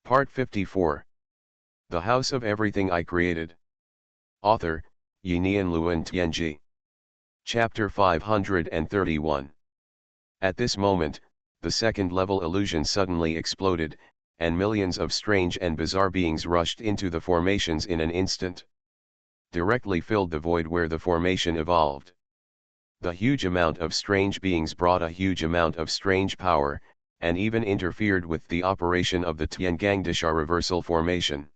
Part 54. The House of Everything I Created. Author, Yinian Luan Tianji. Chapter 531. At this moment, the second-level illusion suddenly exploded, and millions of strange and bizarre beings rushed into the formations in an instant. Directly filled the void where the formation evolved. The huge amount of strange beings brought a huge amount of strange power, and even interfered with the operation of the Tiangangdisha reversal formation.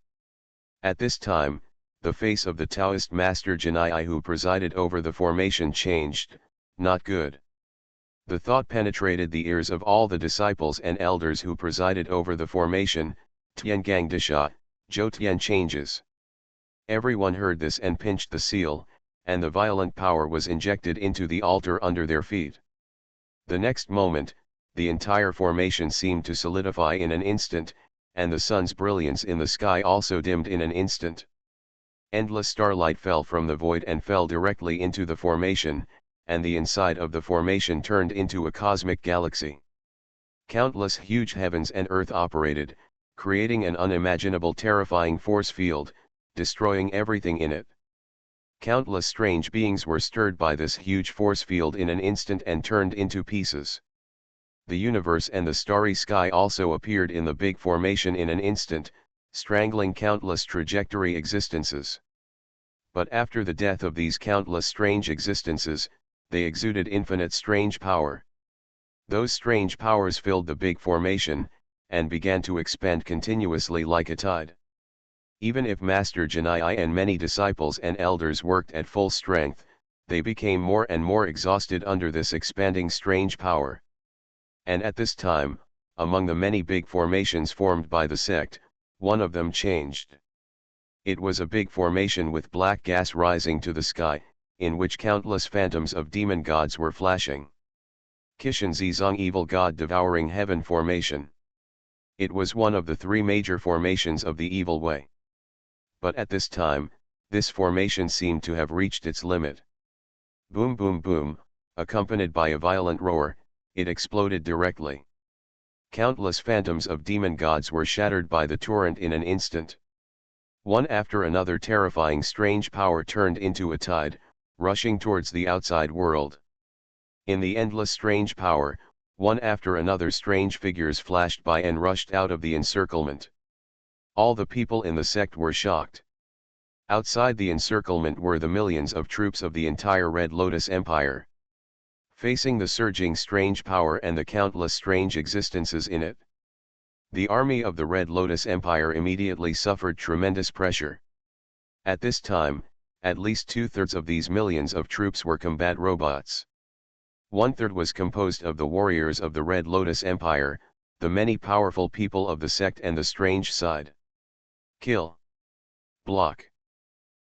At this time, the face of the Taoist master Janai who presided over the formation changed, not good. The thought penetrated the ears of all the disciples and elders who presided over the formation, Tiangangdisha, Zhou changes. Everyone heard this and pinched the seal, and the violent power was injected into the altar under their feet. The next moment, the entire formation seemed to solidify in an instant, and the sun's brilliance in the sky also dimmed in an instant. Endless starlight fell from the void and fell directly into the formation, and the inside of the formation turned into a cosmic galaxy. Countless huge heavens and earth operated, creating an unimaginable terrifying force field, destroying everything in it. Countless strange beings were stirred by this huge force field in an instant and turned into pieces. The universe and the starry sky also appeared in the big formation in an instant, strangling countless trajectory existences. But after the death of these countless strange existences, they exuded infinite strange power. Those strange powers filled the big formation, and began to expand continuously like a tide. Even if Master Janai and many disciples and elders worked at full strength, they became more and more exhausted under this expanding strange power. And at this time, among the many big formations formed by the sect, one of them changed. It was a big formation with black gas rising to the sky, in which countless phantoms of demon gods were flashing. Kishan Zizong evil god devouring heaven formation. It was one of the three major formations of the evil way. But at this time, this formation seemed to have reached its limit. Boom boom boom, accompanied by a violent roar, it exploded directly. Countless phantoms of demon gods were shattered by the torrent in an instant. One after another terrifying strange power turned into a tide, rushing towards the outside world. In the endless strange power, one after another strange figures flashed by and rushed out of the encirclement. All the people in the sect were shocked. Outside the encirclement were the millions of troops of the entire Red Lotus Empire. Facing the surging strange power and the countless strange existences in it. The army of the Red Lotus Empire immediately suffered tremendous pressure. At this time, at least 2/3 of these millions of troops were combat robots. 1/3 was composed of the warriors of the Red Lotus Empire, the many powerful people of the sect and the strange side. Kill. Block.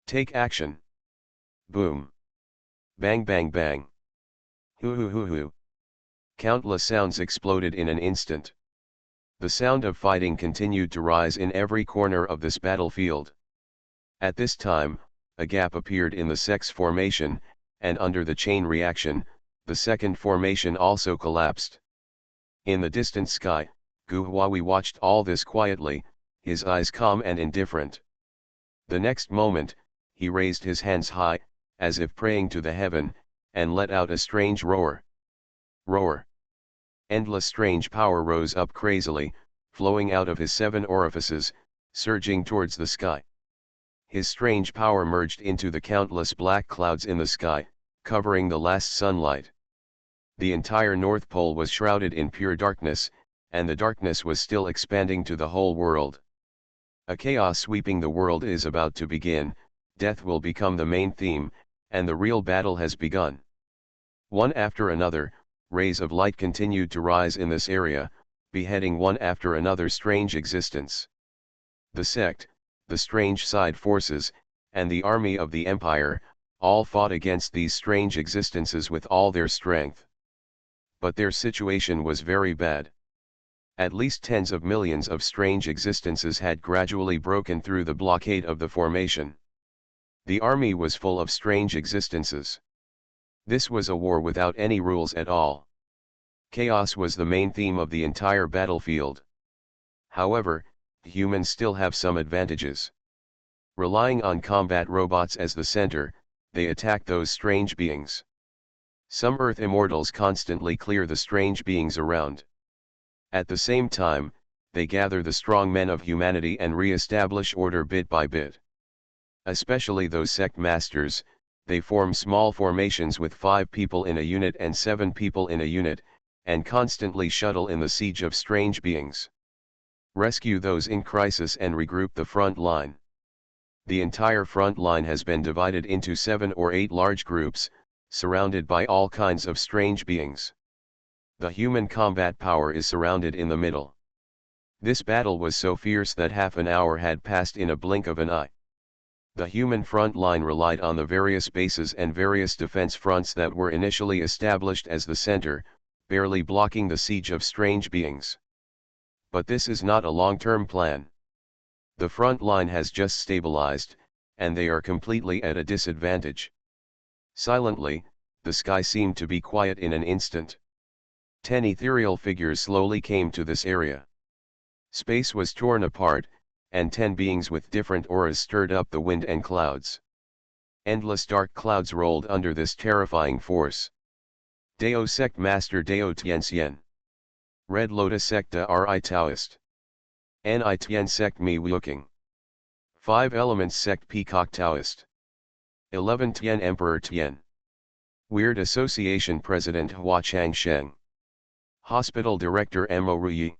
Take action. Boom. Bang bang bang. Hoo hoo hoo hoo. Countless sounds exploded in an instant. The sound of fighting continued to rise in every corner of this battlefield. At this time, a gap appeared in the sect's formation, and under the chain reaction, the second formation also collapsed. In the distant sky, Gu Huai watched all this quietly, his eyes calm and indifferent. The next moment, he raised his hands high, as if praying to the heaven, and let out a strange roar. Roar. Endless strange power rose up crazily, flowing out of his 7 orifices, surging towards the sky. His strange power merged into the countless black clouds in the sky, covering the last sunlight. The entire North Pole was shrouded in pure darkness, and the darkness was still expanding to the whole world. A chaos sweeping the world is about to begin, death will become the main theme, and the real battle has begun. One after another, rays of light continued to rise in this area, beheading one after another strange existence. The sect, the strange side forces, and the army of the empire, all fought against these strange existences with all their strength. But their situation was very bad. At least tens of millions of strange existences had gradually broken through the blockade of the formation. The army was full of strange existences. This was a war without any rules at all. Chaos was the main theme of the entire battlefield. However, humans still have some advantages. Relying on combat robots as the center, they attack those strange beings. Some Earth immortals constantly clear the strange beings around. At the same time, they gather the strong men of humanity and re-establish order bit by bit. Especially those sect masters, they form small formations with 5 people in a unit and 7 people in a unit, and constantly shuttle in the siege of strange beings. Rescue those in crisis and regroup the front line. The entire front line has been divided into 7 or 8 large groups, surrounded by all kinds of strange beings. The human combat power is surrounded in the middle. This battle was so fierce that half an hour had passed in a blink of an eye. The human front line relied on the various bases and various defense fronts that were initially established as the center, barely blocking the siege of strange beings. But this is not a long-term plan. The front line has just stabilized, and they are completely at a disadvantage. Silently, the sky seemed to be quiet in an instant. 10 ethereal figures slowly came to this area. Space was torn apart, and 10 beings with different auras stirred up the wind and clouds. Endless dark clouds rolled under this terrifying force. Dao Sect Master Dao Tianxian. Red Lotus Secta Ri Taoist. Ni Tian Sect Mi Wuking. 5 Elements Sect Peacock Taoist. 11 Tian Emperor Tian. Weird Association President Hua Changsheng. Hospital Director Mo Ruyi.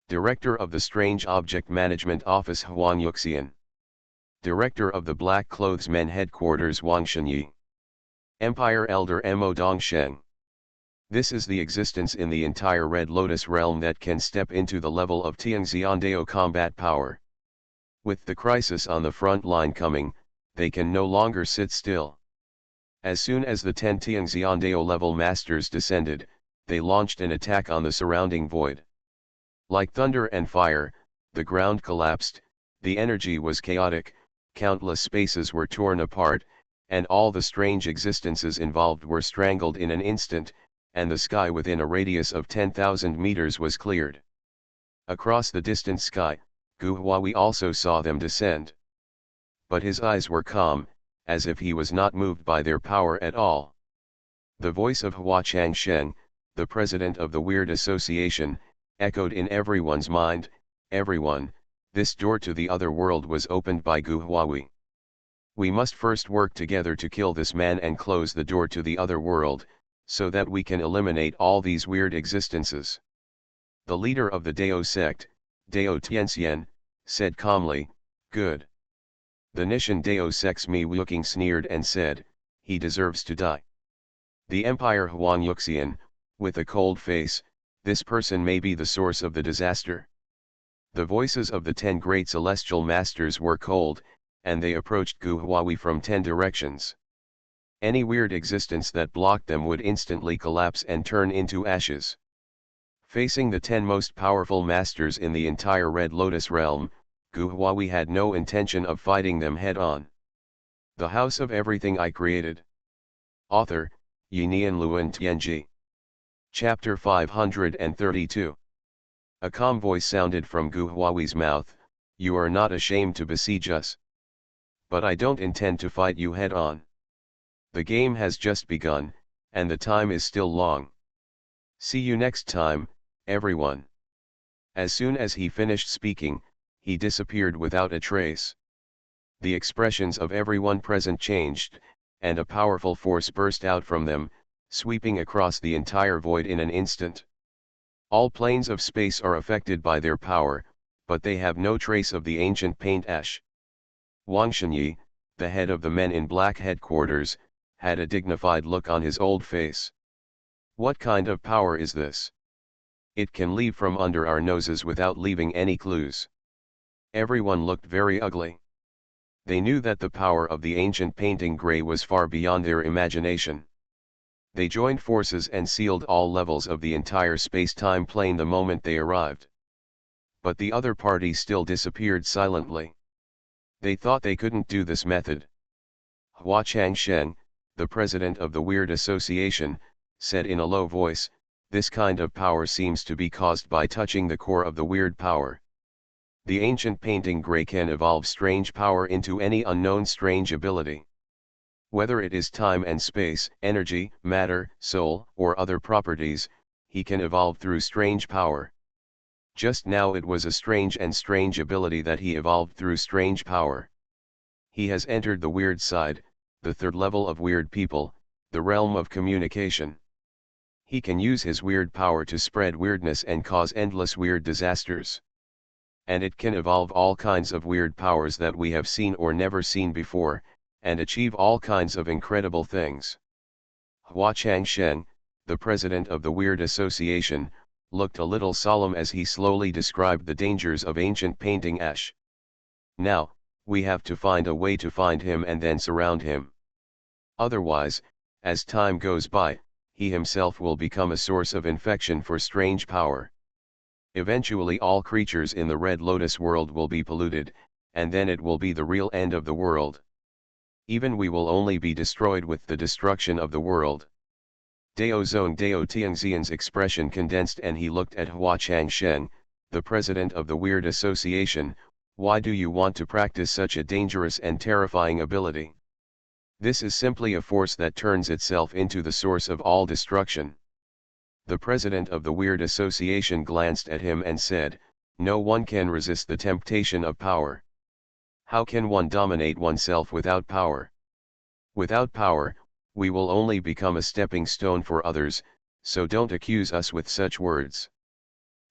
Director of the Strange Object Management Office Huang Yuxian. Director of the Black Clothes Men Headquarters Wang Shenyi. Empire Elder Mo Dongsheng. This is the existence in the entire Red Lotus realm that can step into the level of Tianxian Dao combat power. With the crisis on the front line coming, they can no longer sit still. As soon as the 10 Tianxian Dao level masters descended, they launched an attack on the surrounding void. Like thunder and fire, the ground collapsed, the energy was chaotic, countless spaces were torn apart, and all the strange existences involved were strangled in an instant, and the sky within a radius of 10,000 meters was cleared. Across the distant sky, Gu Huawei also saw them descend. But his eyes were calm, as if he was not moved by their power at all. The voice of Hua Changsheng, the president of the Weird Association, echoed in everyone's mind. Everyone, this door to the other world was opened by Gu Huawei. We must first work together to kill this man and close the door to the other world, so that we can eliminate all these weird existences. The leader of the Dao sect, Dao Tianxian, said calmly, "Good." The Nishan Dao sect's Mi Wuking sneered and said, "He deserves to die." The Empire Huang Yuxian, with a cold face, "This person may be the source of the disaster." The voices of the 10 great celestial masters were cold, and they approached Gu Huawei from 10 directions. Any weird existence that blocked them would instantly collapse and turn into ashes. Facing the 10 most powerful masters in the entire Red Lotus realm, Gu Huawei had no intention of fighting them head-on. The House of Everything I Created. Author, Yinian Luan Tianji. Chapter 532. A calm voice sounded from Gu Huawei's mouth, "You are not ashamed to besiege us. But I don't intend to fight you head-on. The game has just begun, and the time is still long. See you next time, everyone." As soon as he finished speaking, he disappeared without a trace. The expressions of everyone present changed, and a powerful force burst out from them, sweeping across the entire void in an instant. All planes of space are affected by their power, but they have no trace of the ancient paint ash. Wang Shenyi, the head of the Men in Black headquarters, had a dignified look on his old face. What kind of power is this? It can leave from under our noses without leaving any clues. Everyone looked very ugly. They knew that the power of the ancient painting gray was far beyond their imagination. They joined forces and sealed all levels of the entire space-time plane the moment they arrived. But the other party still disappeared silently. They thought they couldn't do this method. Hua Changsheng, the president of the Weird Association, said in a low voice, "This kind of power seems to be caused by touching the core of the weird power. The ancient painting gray can evolve strange power into any unknown strange ability. Whether it is time and space, energy, matter, soul, or other properties, he can evolve through strange power. Just now it was a strange ability that he evolved through strange power. He has entered the weird side, the third level of weird people, the realm of communication. He can use his weird power to spread weirdness and cause endless weird disasters. And it can evolve all kinds of weird powers that we have seen or never seen before, and achieve all kinds of incredible things. Hua Changshen, the president of the Weird Association, looked a little solemn as he slowly described the dangers of ancient painting ash. Now, we have to find a way to find him and then surround him. Otherwise, as time goes by, he himself will become a source of infection for strange power. Eventually all creatures in the Red Lotus world will be polluted, and then it will be the real end of the world. Even we will only be destroyed with the destruction of the world. Dao Zong Dao Tianxian's expression condensed and he looked at Hua Changshen, the president of the Weird Association. Why do you want to practice such a dangerous and terrifying ability? This is simply a force that turns itself into the source of all destruction. The president of the Weird Association glanced at him and said, no one can resist the temptation of power. How can one dominate oneself without power? Without power, we will only become a stepping stone for others, so don't accuse us with such words.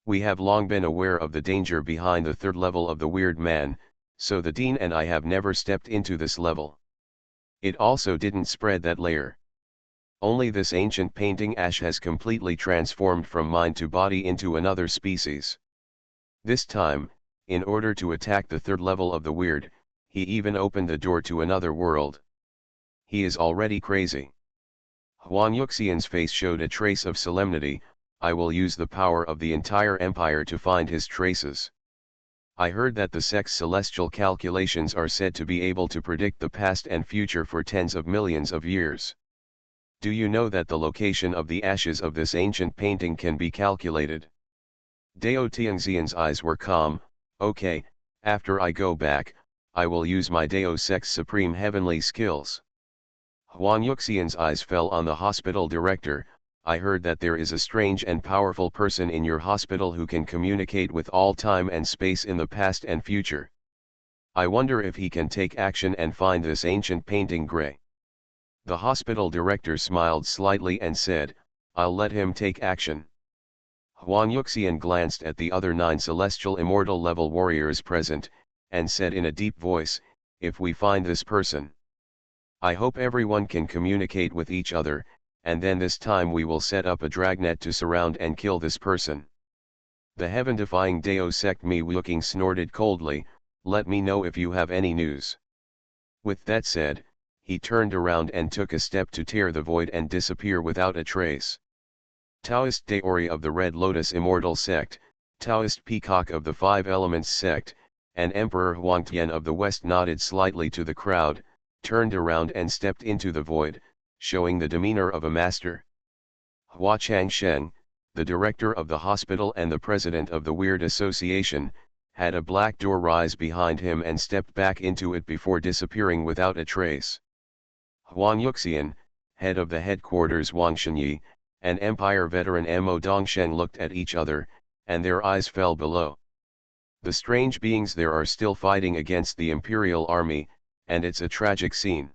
We have long been aware of the danger behind the third level of the weird man, so the Dean and I have never stepped into this level. It also didn't spread that layer. Only this ancient painting ash has completely transformed from mind to body into another species. This time, in order to attack the third level of the weird, he even opened the door to another world. He is already crazy. Huan Yuxian's face showed a trace of solemnity. I will use the power of the entire empire to find his traces. I heard that the sect's celestial calculations are said to be able to predict the past and future for tens of millions of years. Do you know that the location of the ashes of this ancient painting can be calculated? Dao Tianxian's eyes were calm. Okay, after I go back, I will use my Dao sect's supreme heavenly skills. Huan Yuxian's eyes fell on the hospital director. I heard that there is a strange and powerful person in your hospital who can communicate with all time and space in the past and future. I wonder if he can take action and find this ancient painting gray. The hospital director smiled slightly and said, I'll let him take action. Huan Yuxian glanced at the other 9 celestial immortal level warriors present, and said in a deep voice, if we find this person, I hope everyone can communicate with each other, and then this time we will set up a dragnet to surround and kill this person. The heaven-defying Dao sect me looking snorted coldly, let me know if you have any news. With that said, he turned around and took a step to tear the void and disappear without a trace. Taoist Daori of the Red Lotus Immortal Sect, Taoist Peacock of the Five Elements Sect, and Emperor Huangtian of the West nodded slightly to the crowd, turned around and stepped into the void, showing the demeanor of a master. Hua Changshen, the director of the hospital and the president of the Weird Association, had a black door rise behind him and stepped back into it before disappearing without a trace. Huan Yuxian, head of the headquarters Wang Shenyi, and Empire veteran Mo Dongshen looked at each other, and their eyes fell below. The strange beings there are still fighting against the Imperial Army, and it's a tragic scene.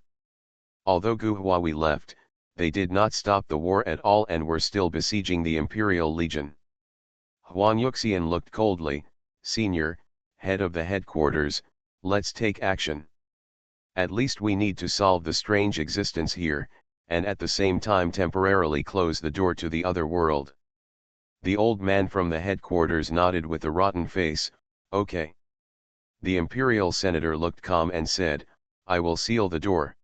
Although Gu Huawei left, they did not stop the war at all and were still besieging the Imperial Legion. Huan Yuxian looked coldly, Senior, head of the headquarters, let's take action. At least we need to solve the strange existence here, and at the same time temporarily close the door to the other world. The old man from the headquarters nodded with a rotten face, okay. The Imperial Senator looked calm and said, I will seal the door.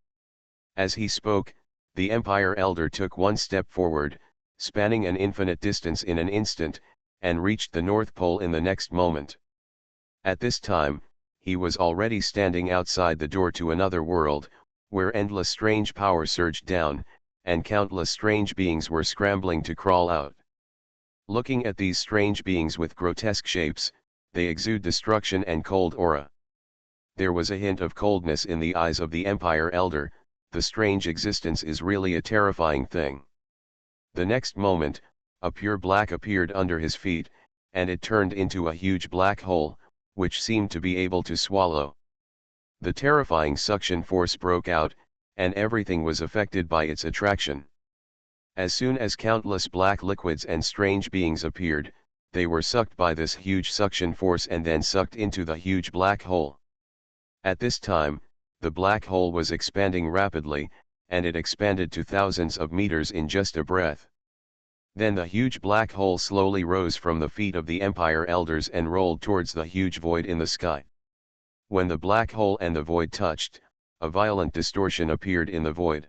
As he spoke, the Empire Elder took one step forward, spanning an infinite distance in an instant, and reached the North Pole in the next moment. At this time, he was already standing outside the door to another world, where endless strange power surged down, and countless strange beings were scrambling to crawl out. Looking at these strange beings with grotesque shapes, They exude destruction and cold aura. There was a hint of coldness in the eyes of the Empire Elder. The strange existence is really a terrifying thing. The next moment, a pure black appeared under his feet, and it turned into a huge black hole, which seemed to be able to swallow. The terrifying suction force broke out, and everything was affected by its attraction. As soon as countless black liquids and strange beings appeared, they were sucked by this huge suction force and then sucked into the huge black hole. At this time, the black hole was expanding rapidly, and it expanded to thousands of meters in just a breath. Then the huge black hole slowly rose from the feet of the Empire Elders and rolled towards the huge void in the sky. When the black hole and the void touched, a violent distortion appeared in the void.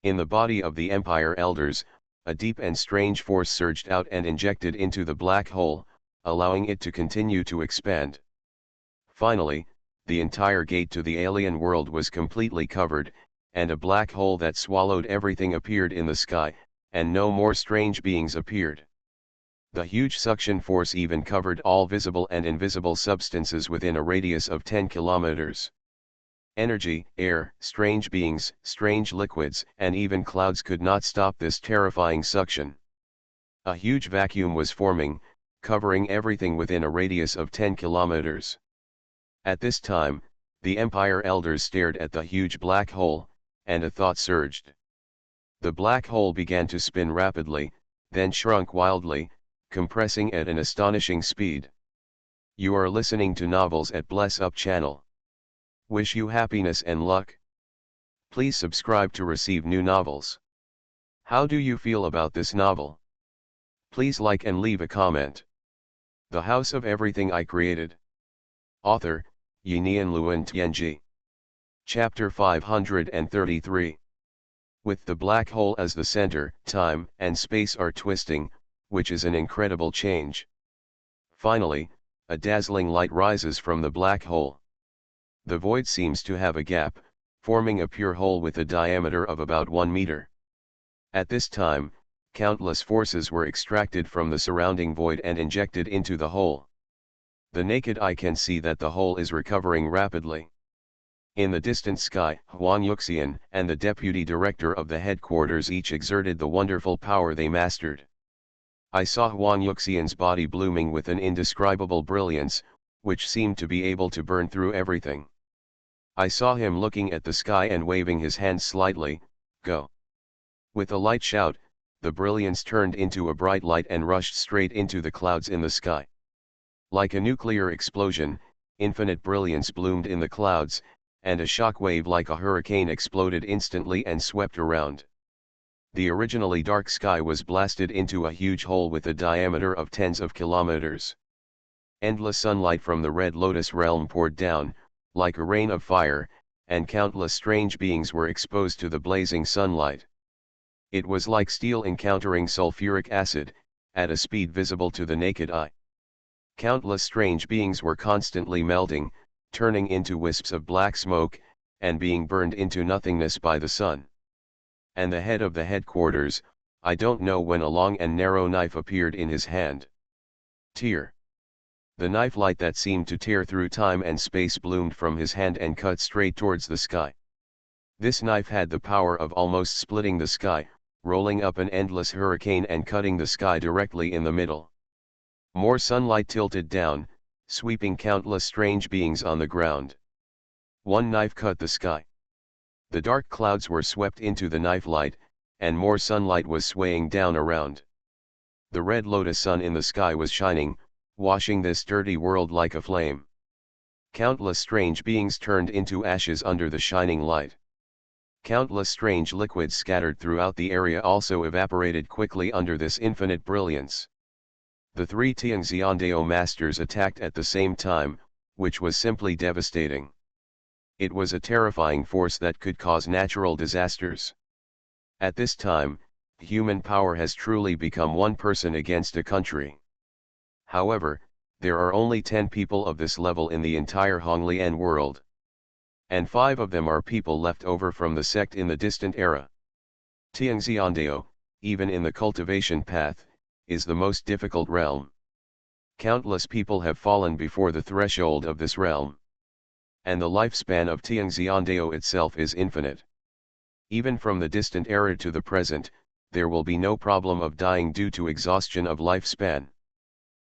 In the body of the Empire Elders, a deep and strange force surged out and injected into the black hole, allowing it to continue to expand. Finally, the entire gate to the alien world was completely covered, and a black hole that swallowed everything appeared in the sky, and no more strange beings appeared. The huge suction force even covered all visible and invisible substances within a radius of 10 kilometers. Energy, air, strange beings, strange liquids, and even clouds could not stop this terrifying suction. A huge vacuum was forming, covering everything within a radius of 10 kilometers. At this time, the Empire Elders stared at the huge black hole, and a thought surged. The black hole began to spin rapidly, then shrunk wildly, compressing at an astonishing speed. You are listening to Novels at Bless Up channel. Wish you happiness and luck. Please subscribe to receive new novels. How do you feel about this novel? Please like and leave a comment. The House of Everything I Created. Author, Xuanhuan Luan Tianji. Chapter 533. With the black hole as the center, time and space are twisting, which is an incredible change. Finally, a dazzling light rises from the black hole. The void seems to have a gap, forming a pure hole with a diameter of about 1 meter. At this time, countless forces were extracted from the surrounding void and injected into the hole. The naked eye can see that the hole is recovering rapidly. In the distant sky, Xuanhuan and the deputy director of the headquarters each exerted the wonderful power they mastered. I saw Xuanhuan's body blooming with an indescribable brilliance, which seemed to be able to burn through everything. I saw him looking at the sky and waving his hands slightly, "Go." With a light shout, the brilliance turned into a bright light and rushed straight into the clouds in the sky. Like a nuclear explosion, infinite brilliance bloomed in the clouds, and a shock wave like a hurricane exploded instantly and swept around. The originally dark sky was blasted into a huge hole with a diameter of tens of kilometers. Endless sunlight from the Red Lotus realm poured down, like a rain of fire, and countless strange beings were exposed to the blazing sunlight. It was like steel encountering sulfuric acid, at a speed visible to the naked eye. Countless strange beings were constantly melting, turning into wisps of black smoke, and being burned into nothingness by the sun. And the head of the headquarters, I don't know when, a long and narrow knife appeared in his hand. Tear. The knife light that seemed to tear through time and space bloomed from his hand and cut straight towards the sky. This knife had the power of almost splitting the sky, rolling up an endless hurricane and cutting the sky directly in the middle. More sunlight tilted down, sweeping countless strange beings on the ground. One knife cut the sky. The dark clouds were swept into the knife light, and more sunlight was swaying down around. The red lotus sun in the sky was shining, washing this dirty world like a flame. Countless strange beings turned into ashes under the shining light. Countless strange liquids scattered throughout the area also evaporated quickly under this infinite brilliance. The three Tianxiandao masters attacked at the same time, which was simply devastating. It was a terrifying force that could cause natural disasters. At this time, human power has truly become one person against a country. However, there are only 10 people of this level in the entire Honglian world. And 5 of them are people left over from the sect in the distant era. Tianxiandao, even in the cultivation path, is the most difficult realm. Countless people have fallen before the threshold of this realm. And the lifespan of Tianxiandao itself is infinite. Even from the distant era to the present, there will be no problem of dying due to exhaustion of lifespan.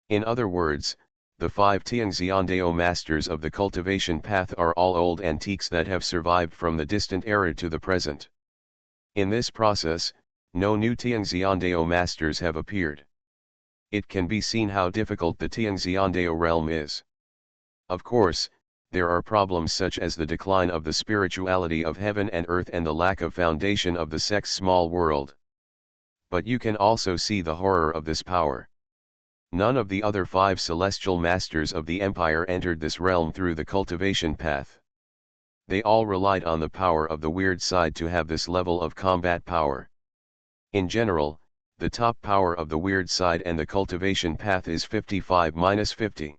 In other words, the 5 Tianxiandao masters of the cultivation path are all old antiques that have survived from the distant era to the present. In this process, no new Tianxiandao masters have appeared. It can be seen how difficult the Tianxiandao realm is. Of course, there are problems such as the decline of the spirituality of heaven and earth and the lack of foundation of the sex small world. But you can also see the horror of this power. None of the other 5 celestial masters of the empire entered this realm through the cultivation path. They all relied on the power of the weird side to have this level of combat power. In general, the top power of the weird side and the cultivation path is 55-50.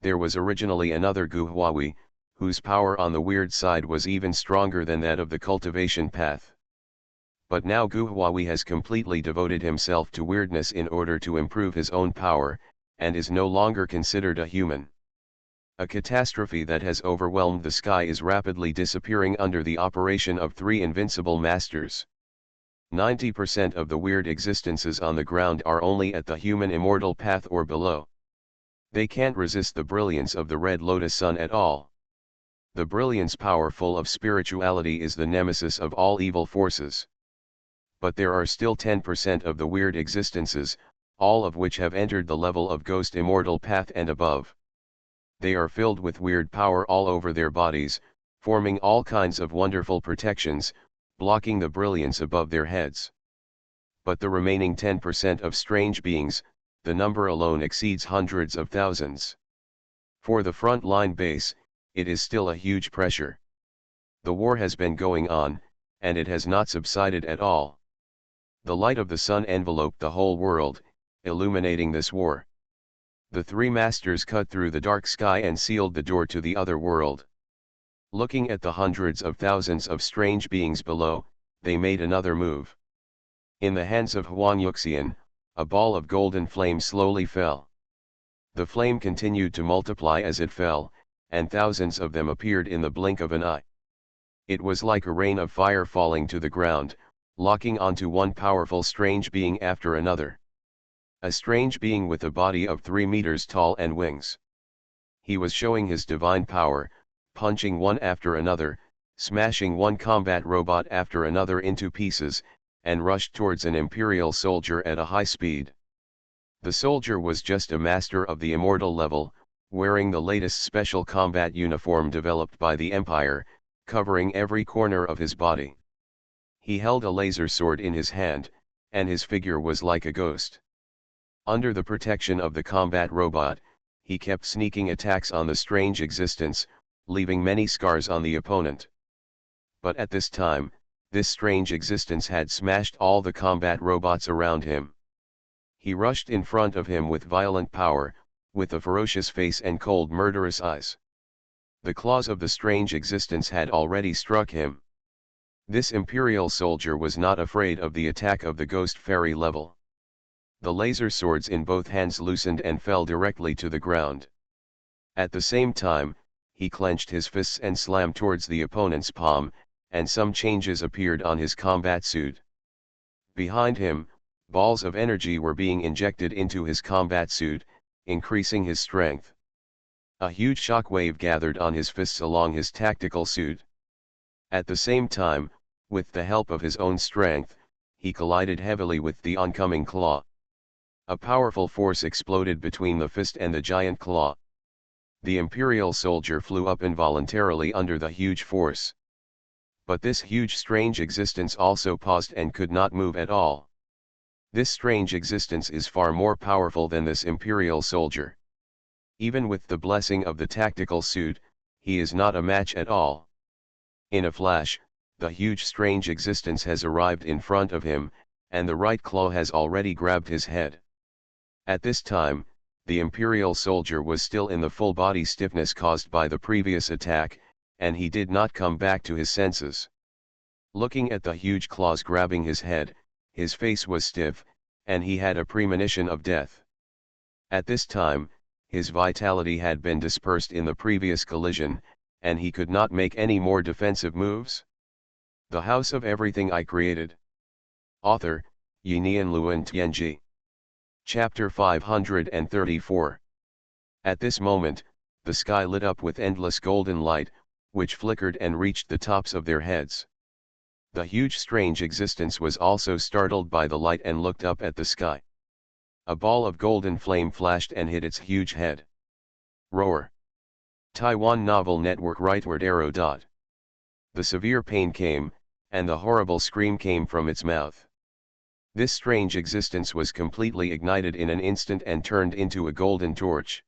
There was originally another Guhuawi, whose power on the weird side was even stronger than that of the cultivation path. But now Guhuawi has completely devoted himself to weirdness in order to improve his own power, and is no longer considered a human. A catastrophe that has overwhelmed the sky is rapidly disappearing under the operation of 3 invincible masters. 90% of the weird existences on the ground are only at the human immortal path or below. They can't resist the brilliance of the red lotus sun at all. The brilliance powerful of spirituality is the nemesis of all evil forces. But there are still 10% of the weird existences, all of which have entered the level of ghost immortal path and above. They are filled with weird power all over their bodies, forming all kinds of wonderful protections, blocking the brilliance above their heads. But the remaining 10% of strange beings, the number alone exceeds hundreds of thousands. For the front line base, it is still a huge pressure. The war has been going on, and it has not subsided at all. The light of the sun enveloped the whole world, illuminating this war. The 3 masters cut through the dark sky and sealed the door to the other world. Looking at the hundreds of thousands of strange beings below, they made another move. In the hands of Xuanhuan, a ball of golden flame slowly fell. The flame continued to multiply as it fell, and thousands of them appeared in the blink of an eye. It was like a rain of fire falling to the ground, locking onto one powerful strange being after another. A strange being with a body of 3 meters tall and wings. He was showing his divine power, punching one after another, smashing one combat robot after another into pieces, and rushed towards an imperial soldier at a high speed. The soldier was just a master of the immortal level, wearing the latest special combat uniform developed by the empire, covering every corner of his body. He held a laser sword in his hand, and his figure was like a ghost. Under the protection of the combat robot, he kept sneaking attacks on the strange existence, leaving many scars on the opponent. But at this time, this strange existence had smashed all the combat robots around him. He rushed in front of him with violent power, with a ferocious face and cold murderous eyes. The claws of the strange existence had already struck him. This imperial soldier was not afraid of the attack of the ghost fairy level. The laser swords in both hands loosened and fell directly to the ground. At the same time, he clenched his fists and slammed towards the opponent's palm, and some changes appeared on his combat suit. Behind him, balls of energy were being injected into his combat suit, increasing his strength. A huge shockwave gathered on his fists along his tactical suit. At the same time, with the help of his own strength, he collided heavily with the oncoming claw. A powerful force exploded between the fist and the giant claw. The imperial soldier flew up involuntarily under the huge force. But this huge strange existence also paused and could not move at all. This strange existence is far more powerful than this imperial soldier. Even with the blessing of the tactical suit, he is not a match at all. In a flash, the huge strange existence has arrived in front of him, and the right claw has already grabbed his head. At this time, the imperial soldier was still in the full body stiffness caused by the previous attack, and he did not come back to his senses. Looking at the huge claws grabbing his head, his face was stiff, and he had a premonition of death. At this time, his vitality had been dispersed in the previous collision, and he could not make any more defensive moves. The House of Everything I Created. Author, Yinian Luan Tianji. Chapter 534. At this moment, the sky lit up with endless golden light, which flickered and reached the tops of their heads. The huge strange existence was also startled by the light and looked up at the sky. A ball of golden flame flashed and hit its huge head. Roar. Taiwan Novel Network Rightward arrow. The severe pain came, and the horrible scream came from its mouth. This strange existence was completely ignited in an instant and turned into a golden torch.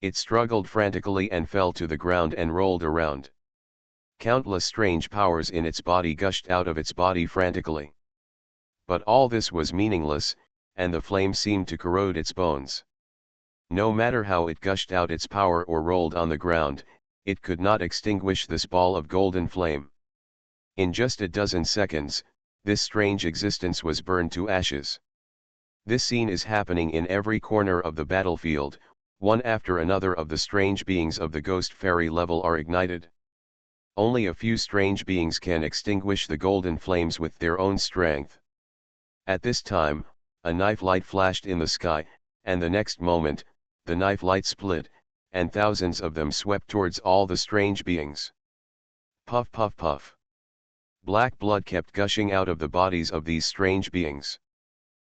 It struggled frantically and fell to the ground and rolled around. Countless strange powers in its body gushed out of its body frantically. But all this was meaningless, and the flame seemed to corrode its bones. No matter how it gushed out its power or rolled on the ground, it could not extinguish this ball of golden flame. In just a dozen seconds, this strange existence was burned to ashes. This scene is happening in every corner of the battlefield. One after another of the strange beings of the ghost fairy level are ignited. Only a few strange beings can extinguish the golden flames with their own strength. At this time, a knife light flashed in the sky, and the next moment, the knife light split, and thousands of them swept towards all the strange beings. Puff puff puff. Black blood kept gushing out of the bodies of these strange beings.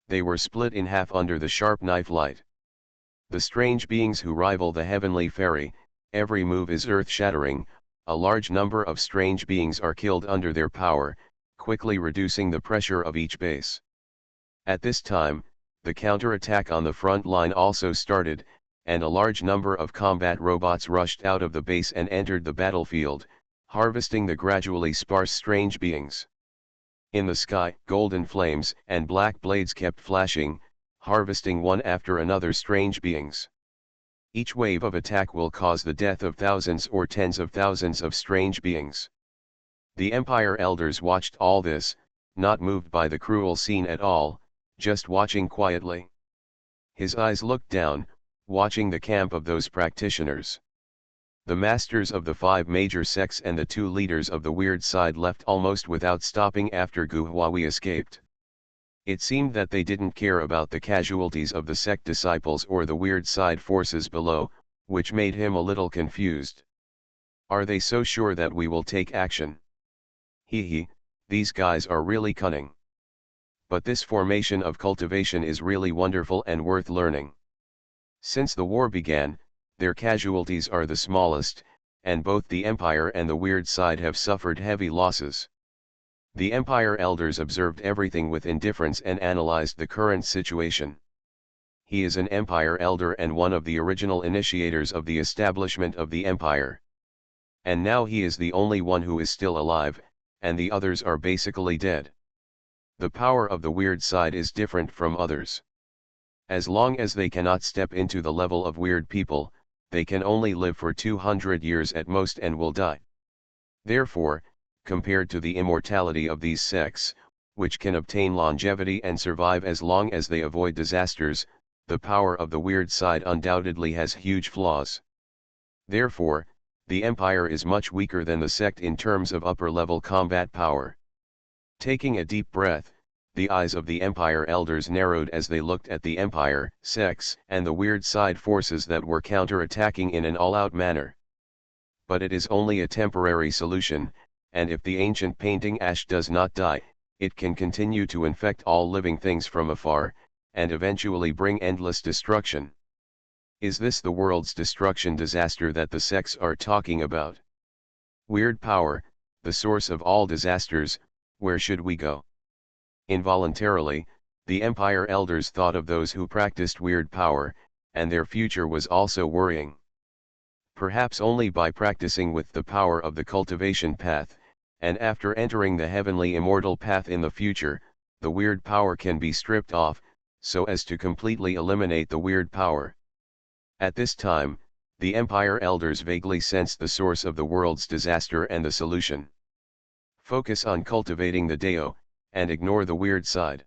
They were split in half under the sharp knife light. The strange beings who rival the heavenly fairy, every move is earth-shattering. A large number of strange beings are killed under their power, quickly reducing the pressure of each base. At this time, the counter-attack on the front line also started, and a large number of combat robots rushed out of the base and entered the battlefield, harvesting the gradually sparse strange beings. In the sky, golden flames and black blades kept flashing, harvesting one after another strange beings. Each wave of attack will cause the death of thousands or tens of thousands of strange beings. The Empire Elders watched all this, not moved by the cruel scene at all, just watching quietly. His eyes looked down, watching the camp of those practitioners. The masters of the 5 major sects and the 2 leaders of the weird side left almost without stopping after Gu Huawei escaped. It seemed that they didn't care about the casualties of the sect disciples or the weird side forces below, which made him a little confused. Are they so sure that we will take action? These guys are really cunning. But this formation of cultivation is really wonderful and worth learning. Since the war began, their casualties are the smallest, and both the Empire and the weird side have suffered heavy losses. The Empire Elders observed everything with indifference and analyzed the current situation. He is an Empire Elder and one of the original initiators of the establishment of the Empire. And now he is the only one who is still alive, and the others are basically dead. The power of the weird side is different from others. As long as they cannot step into the level of weird people, they can only live for 200 years at most and will die. Therefore, compared to the immortality of these sects, which can obtain longevity and survive as long as they avoid disasters, the power of the weird side undoubtedly has huge flaws. Therefore, the Empire is much weaker than the sect in terms of upper-level combat power. Taking a deep breath, the eyes of the Empire Elders narrowed as they looked at the Empire, sects, and the weird side forces that were counter-attacking in an all-out manner. But it is only a temporary solution, and if the ancient painting ash does not die, it can continue to infect all living things from afar, and eventually bring endless destruction. Is this the world's destruction disaster that the sects are talking about? Weird power, the source of all disasters, where should we go? Involuntarily, the Empire Elders thought of those who practiced weird power, and their future was also worrying. Perhaps only by practicing with the power of the cultivation path, and after entering the heavenly immortal path in the future, the weird power can be stripped off, so as to completely eliminate the weird power. At this time, the Empire Elders vaguely sensed the source of the world's disaster and the solution. Focus on cultivating the Dao, and ignore the weird side.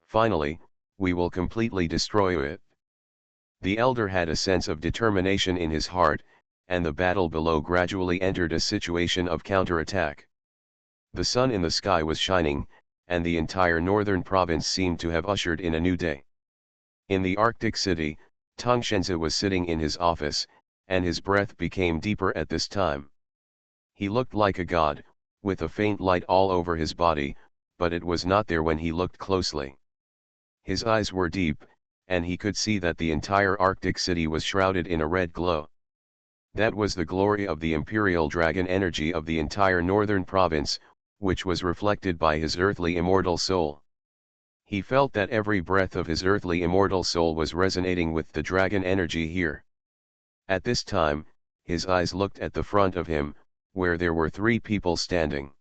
Finally, we will completely destroy it. The elder had a sense of determination in his heart, and the battle below gradually entered a situation of counterattack. The sun in the sky was shining, and the entire northern province seemed to have ushered in a new day. In the Arctic city, Tongshenshe was sitting in his office, and his breath became deeper at this time. He looked like a god, with a faint light all over his body, but it was not there when he looked closely. His eyes were deep, and he could see that the entire Arctic city was shrouded in a red glow. That was the glory of the imperial dragon energy of the entire northern province, which was reflected by his earthly immortal soul. He felt that every breath of his earthly immortal soul was resonating with the dragon energy here. At this time, his eyes looked at the front of him, where there were 3 people standing.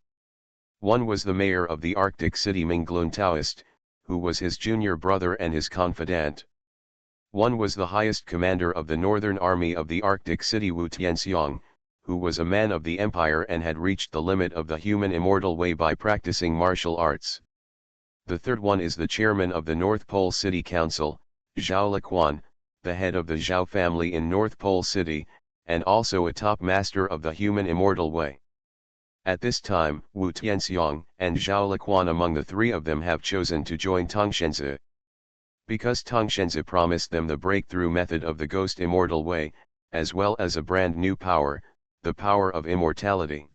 One was the mayor of the Arctic city Minglun Taoist, who was his junior brother and his confidant. One was the highest commander of the northern army of the Arctic city Wu Tianxiang, who was a man of the empire and had reached the limit of the human immortal way by practicing martial arts. The third one is the chairman of the North Pole City Council, Zhao Liquan, the head of the Zhao family in North Pole City, and also a top master of the human immortal way. At this time, Wu Tianxiang and Zhao Liquan, among the 3 of them, have chosen to join Tongshenshe. Because Tongshenshe promised them the breakthrough method of the ghost immortal way, as well as a brand new power, the power of immortality.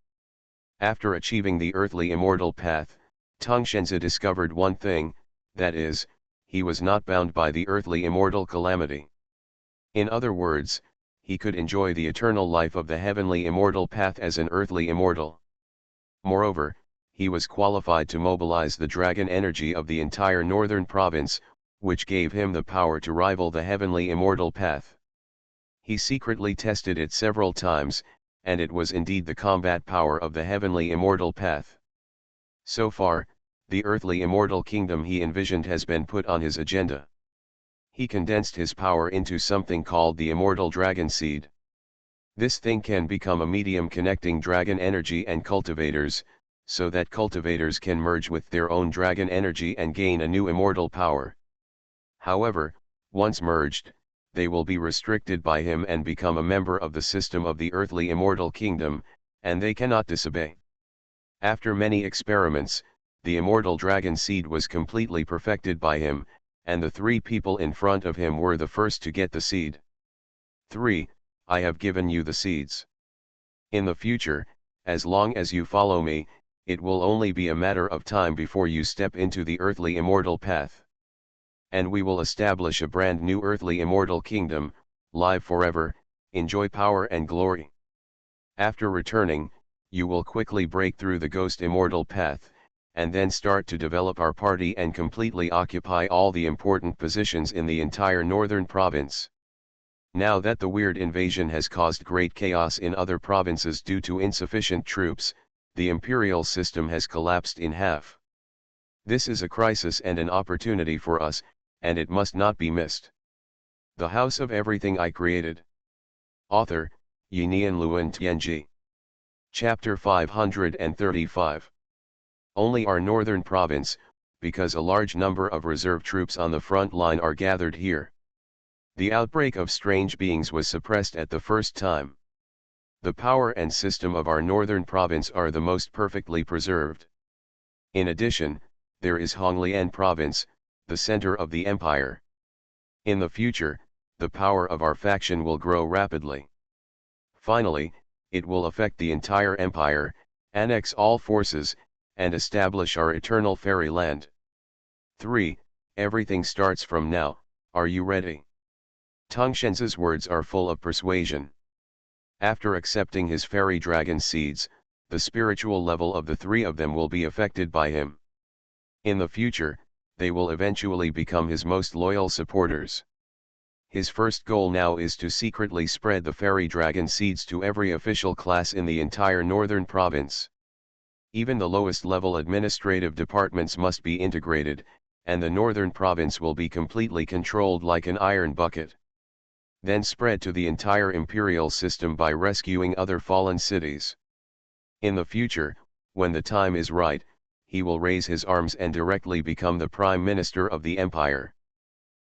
After achieving the earthly immortal path, Tongshenshe discovered one thing, that is, he was not bound by the earthly immortal calamity. In other words, he could enjoy the eternal life of the heavenly immortal path as an earthly immortal. Moreover, he was qualified to mobilize the dragon energy of the entire northern province, which gave him the power to rival the heavenly immortal path. He secretly tested it several times, and it was indeed the combat power of the heavenly immortal path. So far, the earthly immortal kingdom he envisioned has been put on his agenda. He condensed his power into something called the immortal dragon seed. This thing can become a medium connecting dragon energy and cultivators, so that cultivators can merge with their own dragon energy and gain a new immortal power. However, once merged, they will be restricted by him and become a member of the system of the earthly immortal kingdom, and they cannot disobey. After many experiments, the immortal dragon seed was completely perfected by him, and the 3 people in front of him were the first to get the seed. 3. I have given you the seeds. In the future, as long as you follow me, it will only be a matter of time before you step into the earthly immortal path. And we will establish a brand new earthly immortal kingdom, live forever, enjoy power and glory. After returning, you will quickly break through the ghost immortal path, and then start to develop our party and completely occupy all the important positions in the entire northern province. Now that the weird invasion has caused great chaos in other provinces due to insufficient troops, the imperial system has collapsed in half. This is a crisis and an opportunity for us, and it must not be missed. The House of Everything I Created. Author, Yinian Luan Tianji. Chapter 535. Only our northern province, because a large number of reserve troops on the front line are gathered here. The outbreak of strange beings was suppressed at the first time. The power and system of our northern province are the most perfectly preserved. In addition, there is Honglian province, the center of the empire. In the future, the power of our faction will grow rapidly. Finally, it will affect the entire empire, annex all forces, and establish our eternal fairyland. 3. Everything starts from now, are you ready? Tongshense's words are full of persuasion. After accepting his fairy dragon seeds, the spiritual level of the 3 of them will be affected by him. In the future, they will eventually become his most loyal supporters. His first goal now is to secretly spread the fairy dragon seeds to every official class in the entire northern province. Even the lowest level administrative departments must be integrated, and the northern province will be completely controlled like an iron bucket. Then spread to the entire imperial system by rescuing other fallen cities. In the future, when the time is right, he will raise his arms and directly become the prime minister of the empire.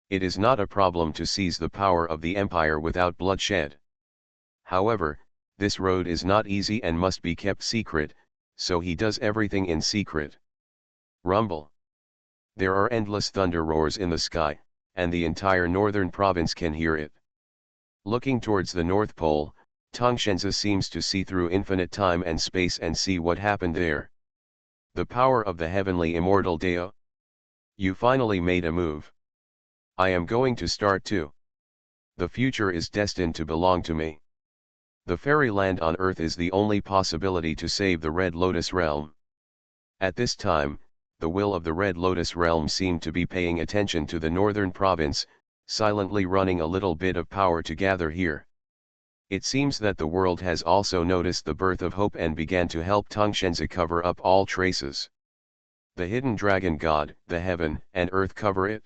It is not a problem to seize the power of the empire without bloodshed. However, this road is not easy and must be kept secret, so he does everything in secret. Rumble. There are endless thunder roars in the sky, and the entire northern province can hear it. Looking towards the North Pole, Tongshenza seems to see through infinite time and space and see what happened there. The power of the heavenly immortal Deo. You finally made a move. I am going to start too. The future is destined to belong to me. The fairyland on earth is the only possibility to save the Red Lotus realm. At this time, the will of the Red Lotus realm seemed to be paying attention to the northern province, silently running a little bit of power to gather here. It seems that the world has also noticed the birth of hope and began to help Tongshenza cover up all traces. The hidden dragon god, the heaven and earth cover it.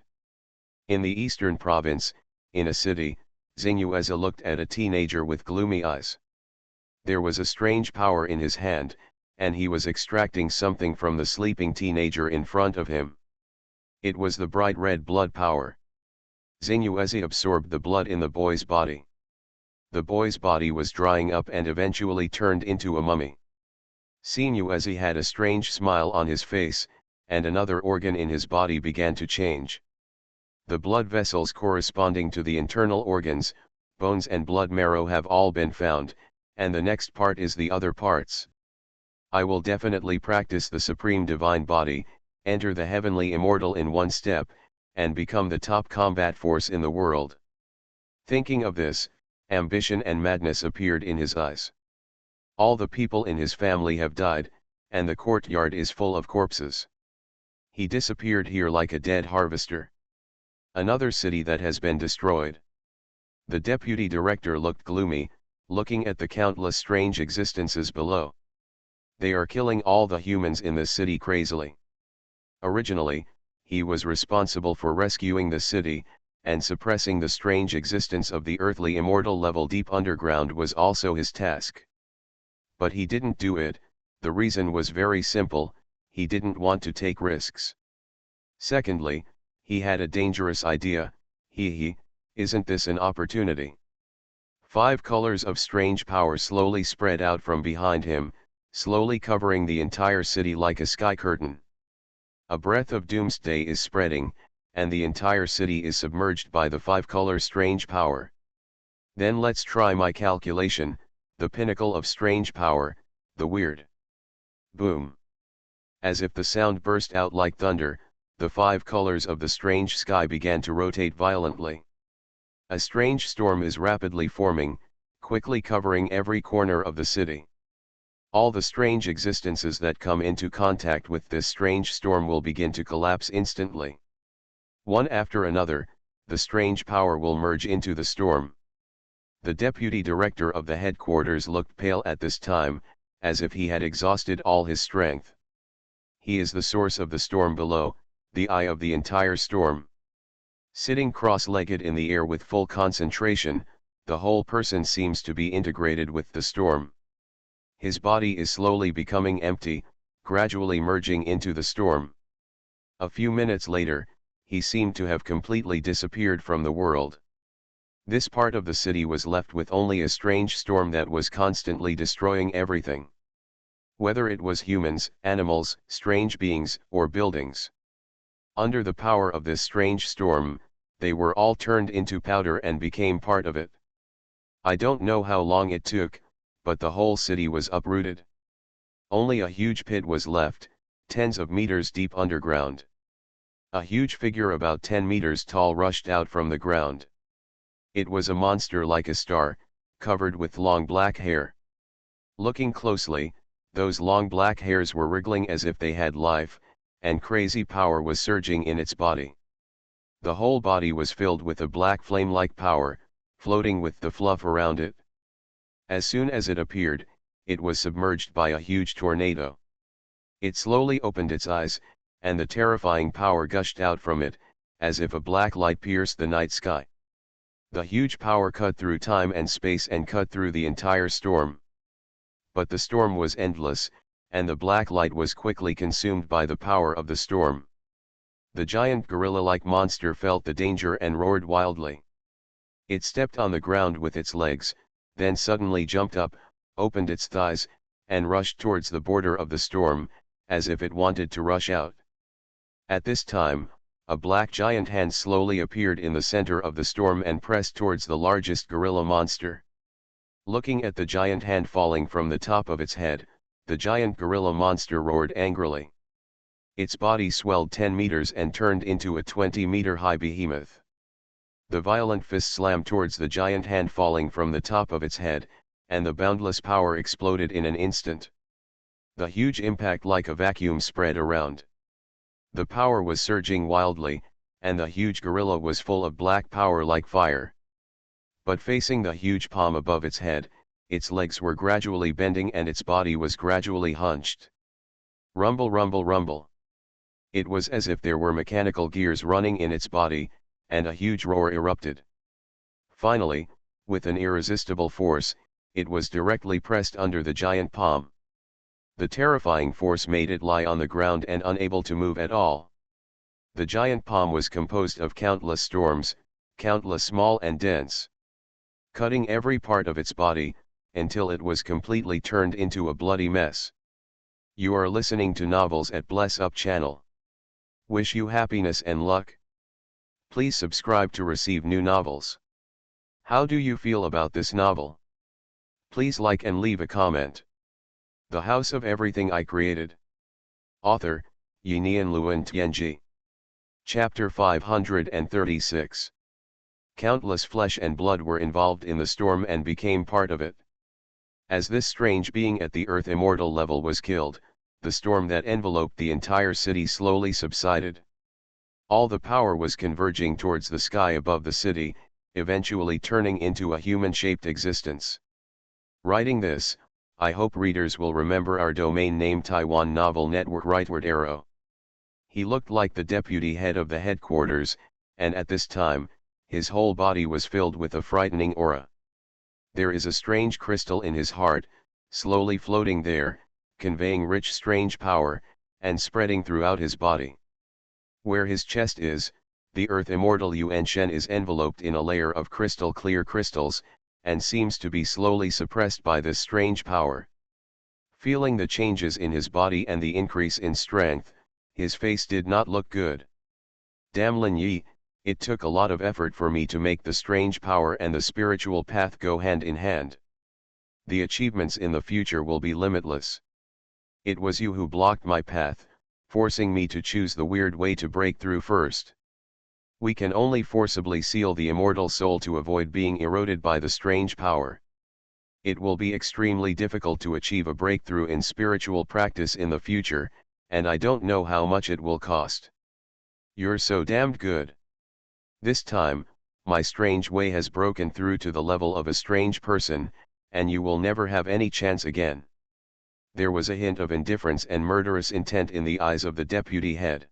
In the eastern province, in a city, Xuanhuan looked at a teenager with gloomy eyes. There was a strange power in his hand, and he was extracting something from the sleeping teenager in front of him. It was the bright red blood power. Xuanhuan absorbed the blood in the boy's body. The boy's body was drying up and eventually turned into a mummy. Xuanhuan had a strange smile on his face, and another organ in his body began to change. The blood vessels corresponding to the internal organs, bones and blood marrow have all been found, and the next part is the other parts. I will definitely practice the supreme divine body, enter the heavenly immortal in one step, and become the top combat force in the world. Thinking of this, ambition and madness appeared in his eyes. All the people in his family have died, and the courtyard is full of corpses. He disappeared here like a dead harvester. Another city that has been destroyed. The deputy director looked gloomy, looking at the countless strange existences below. They are killing all the humans in this city crazily. Originally, he was responsible for rescuing the city, and suppressing the strange existence of the earthly immortal level deep underground was also his task. But he didn't do it. The reason was very simple, he didn't want to take risks. Secondly, he had a dangerous idea. Isn't this an opportunity? 5 colors of strange power slowly spread out from behind him, slowly covering the entire city like a sky curtain. A breath of doomsday is spreading, and the entire city is submerged by the 5-color strange power. Then let's try my calculation, the pinnacle of strange power, the weird. Boom. As if the sound burst out like thunder, the 5 colors of the strange sky began to rotate violently. A strange storm is rapidly forming, quickly covering every corner of the city. All the strange existences that come into contact with this strange storm will begin to collapse instantly. One after another, the strange power will merge into the storm. The deputy director of the headquarters looked pale at this time, as if he had exhausted all his strength. He is the source of the storm below, the eye of the entire storm. Sitting cross-legged in the air with full concentration, the whole person seems to be integrated with the storm. His body is slowly becoming empty, gradually merging into the storm. A few minutes later, he seemed to have completely disappeared from the world. This part of the city was left with only a strange storm that was constantly destroying everything. Whether it was humans, animals, strange beings, or buildings. Under the power of this strange storm, they were all turned into powder and became part of it. I don't know how long it took, but the whole city was uprooted. Only a huge pit was left, tens of meters deep underground. A huge figure about 10 meters tall rushed out from the ground. It was a monster like a star, covered with long black hair. Looking closely, those long black hairs were wriggling as if they had life, and crazy power was surging in its body. The whole body was filled with a black flame-like power, floating with the fluff around it. As soon as it appeared, it was submerged by a huge tornado. It slowly opened its eyes, and the terrifying power gushed out from it, as if a black light pierced the night sky. The huge power cut through time and space and cut through the entire storm. But the storm was endless, and the black light was quickly consumed by the power of the storm. The giant gorilla-like monster felt the danger and roared wildly. It stepped on the ground with its legs, then suddenly jumped up, opened its thighs, and rushed towards the border of the storm, as if it wanted to rush out. At this time, a black giant hand slowly appeared in the center of the storm and pressed towards the largest gorilla monster. Looking at the giant hand falling from the top of its head, the giant gorilla monster roared angrily. Its body swelled 10 meters and turned into a 20-meter-high behemoth. The violent fist slammed towards the giant hand falling from the top of its head, and the boundless power exploded in an instant. The huge impact like a vacuum spread around. The power was surging wildly, and the huge gorilla was full of black power like fire. But facing the huge palm above its head, its legs were gradually bending and its body was gradually hunched. Rumble, rumble, rumble. It was as if there were mechanical gears running in its body, and a huge roar erupted. Finally, with an irresistible force, it was directly pressed under the giant palm. The terrifying force made it lie on the ground and unable to move at all. The giant palm was composed of countless storms, countless small and dense, cutting every part of its body, until it was completely turned into a bloody mess. You are listening to Novels at Bless Up channel. Wish you happiness and luck. Please subscribe to receive new novels. How do you feel about this novel? Please like and leave a comment. The House of Everything I Created. Author, Xuanhuan Luan Tianji. Chapter 536. Countless flesh and blood were involved in the storm and became part of it. As this strange being at the earth immortal level was killed, the storm that enveloped the entire city slowly subsided. All the power was converging towards the sky above the city, eventually turning into a human-shaped existence. Writing this, I hope readers will remember our domain name Taiwan Novel Network Rightward Arrow. He looked like the deputy head of the headquarters, and at this time, his whole body was filled with a frightening aura. There is a strange crystal in his heart, slowly floating there, conveying rich strange power, and spreading throughout his body. Where his chest is, the earth immortal Yuan Shen is enveloped in a layer of crystal clear crystals, and seems to be slowly suppressed by this strange power. Feeling the changes in his body and the increase in strength, his face did not look good. Damn Lin Yi, it took a lot of effort for me to make the strange power and the spiritual path go hand in hand. The achievements in the future will be limitless. It was you who blocked my path, forcing me to choose the weird way to break through first. We can only forcibly seal the immortal soul to avoid being eroded by the strange power. It will be extremely difficult to achieve a breakthrough in spiritual practice in the future, and I don't know how much it will cost. You're so damned good. This time, my strange way has broken through to the level of a strange person, and you will never have any chance again. There was a hint of indifference and murderous intent in the eyes of the deputy head.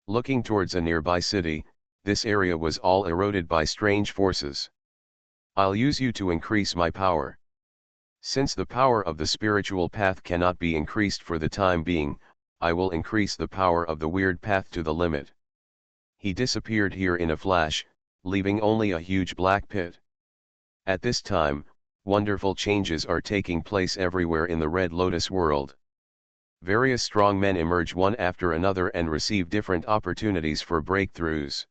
Looking towards a nearby city, this area was all eroded by strange forces. I'll use you to increase my power. Since the power of the spiritual path cannot be increased for the time being, I will increase the power of the weird path to the limit. He disappeared here in a flash, leaving only a huge black pit. At this time, wonderful changes are taking place everywhere in the Red Lotus world. Various strong men emerge one after another and receive different opportunities for breakthroughs.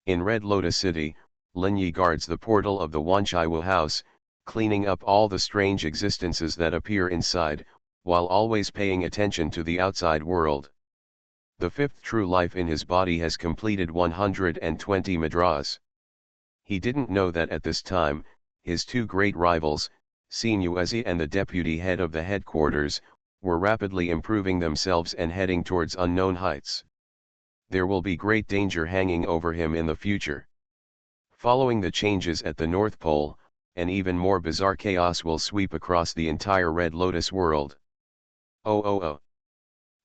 In Red Lotus City, Lin Yi guards the portal of the Wanchaiwu house, cleaning up all the strange existences that appear inside, while always paying attention to the outside world. The fifth true life in his body has completed 120 madras. He didn't know that at this time, his two great rivals, Xuanhuan and the deputy head of the headquarters, were rapidly improving themselves and heading towards unknown heights. There will be great danger hanging over him in the future. Following the changes at the North Pole, an even more bizarre chaos will sweep across the entire Red Lotus world. Oh.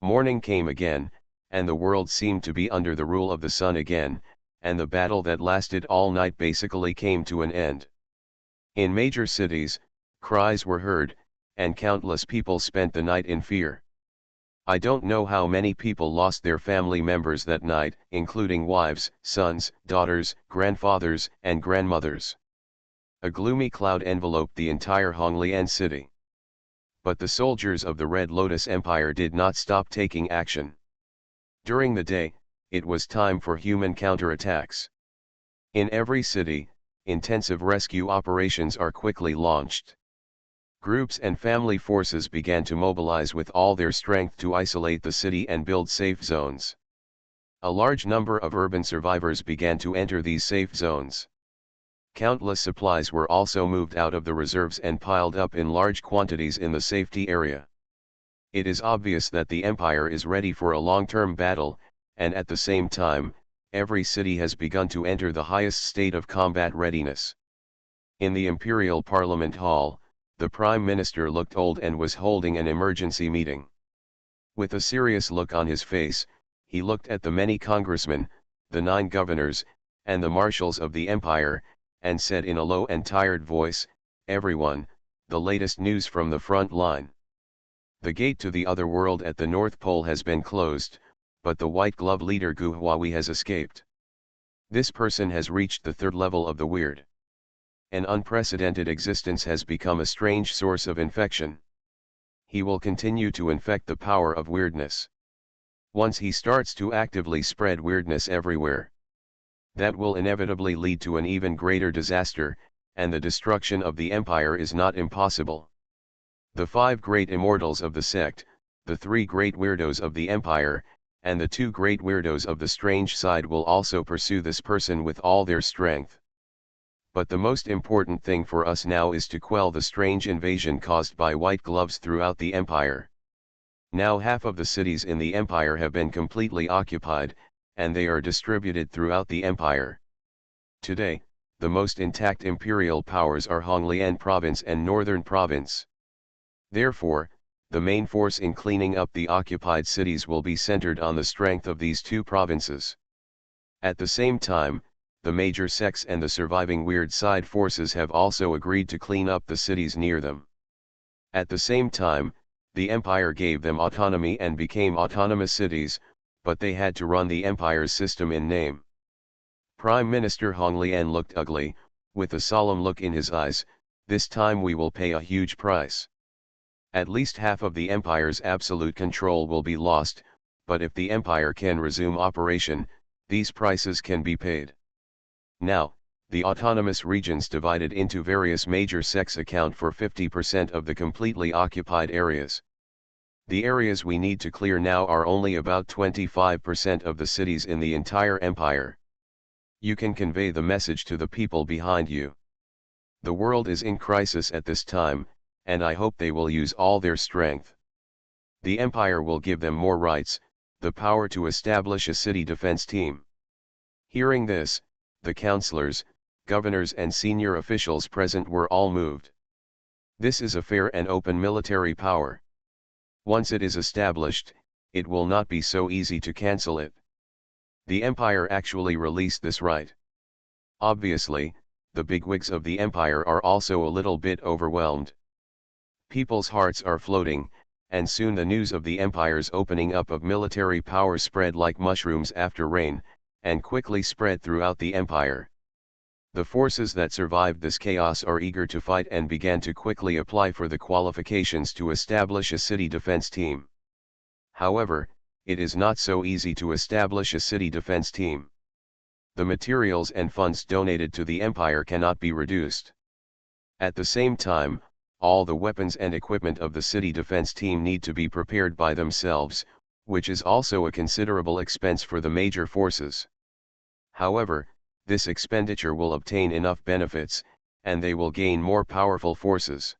Morning came again, and the world seemed to be under the rule of the sun again, and the battle that lasted all night basically came to an end. In major cities, cries were heard, and countless people spent the night in fear. I don't know how many people lost their family members that night, including wives, sons, daughters, grandfathers, and grandmothers. A gloomy cloud enveloped the entire Honglian city. But the soldiers of the Red Lotus Empire did not stop taking action. During the day, it was time for human counterattacks. In every city, intensive rescue operations are quickly launched. Groups and family forces began to mobilize with all their strength to isolate the city and build safe zones. A large number of urban survivors began to enter these safe zones. Countless supplies were also moved out of the reserves and piled up in large quantities in the safety area. It is obvious that the empire is ready for a long-term battle, and at the same time, every city has begun to enter the highest state of combat readiness. In the Imperial Parliament Hall, the Prime Minister looked old and was holding an emergency meeting. With a serious look on his face, he looked at the many congressmen, the 9 governors, and the marshals of the empire, and said in a low and tired voice, "Everyone, the latest news from the front line. The gate to the other world at the North Pole has been closed, but the white glove leader Gu Huawei has escaped. This person has reached the 3rd level of the weird. An unprecedented existence has become a strange source of infection. He will continue to infect the power of weirdness. Once he starts to actively spread weirdness everywhere, that will inevitably lead to an even greater disaster, and the destruction of the empire is not impossible. The 5 great immortals of the sect, the 3 great weirdos of the empire, and the 2 great weirdos of the strange side will also pursue this person with all their strength. But the most important thing for us now is to quell the strange invasion caused by white gloves throughout the empire. Now half of the cities in the empire have been completely occupied, and they are distributed throughout the empire. Today, the most intact imperial powers are Honglian Province and Northern Province. Therefore, the main force in cleaning up the occupied cities will be centered on the strength of these 2 provinces. At the same time, the major sects and the surviving weird side forces have also agreed to clean up the cities near them. At the same time, the empire gave them autonomy and became autonomous cities, but they had to run the empire's system in name. Prime Minister Honglian looked ugly, with a solemn look in his eyes. This time we will pay a huge price. At least half of the empire's absolute control will be lost, but if the empire can resume operation, these prices can be paid. Now, the autonomous regions divided into various major sects account for 50% of the completely occupied areas. The areas we need to clear now are only about 25% of the cities in the entire empire. You can convey the message to the people behind you. The world is in crisis at this time, and I hope they will use all their strength. The empire will give them more rights, the power to establish a city defense team." Hearing this, the councillors, governors and senior officials present were all moved. This is a fair and open military power. Once it is established, it will not be so easy to cancel it. The empire actually released this right. Obviously, the bigwigs of the empire are also a little bit overwhelmed. People's hearts are floating, and soon the news of the empire's opening up of military power spread like mushrooms after rain, and quickly spread throughout the empire. The forces that survived this chaos are eager to fight and began to quickly apply for the qualifications to establish a city defense team. However, it is not so easy to establish a city defense team. The materials and funds donated to the empire cannot be reduced. At the same time, all the weapons and equipment of the city defense team need to be prepared by themselves, which is also a considerable expense for the major forces. However, this expenditure will obtain enough benefits, and they will gain more powerful forces.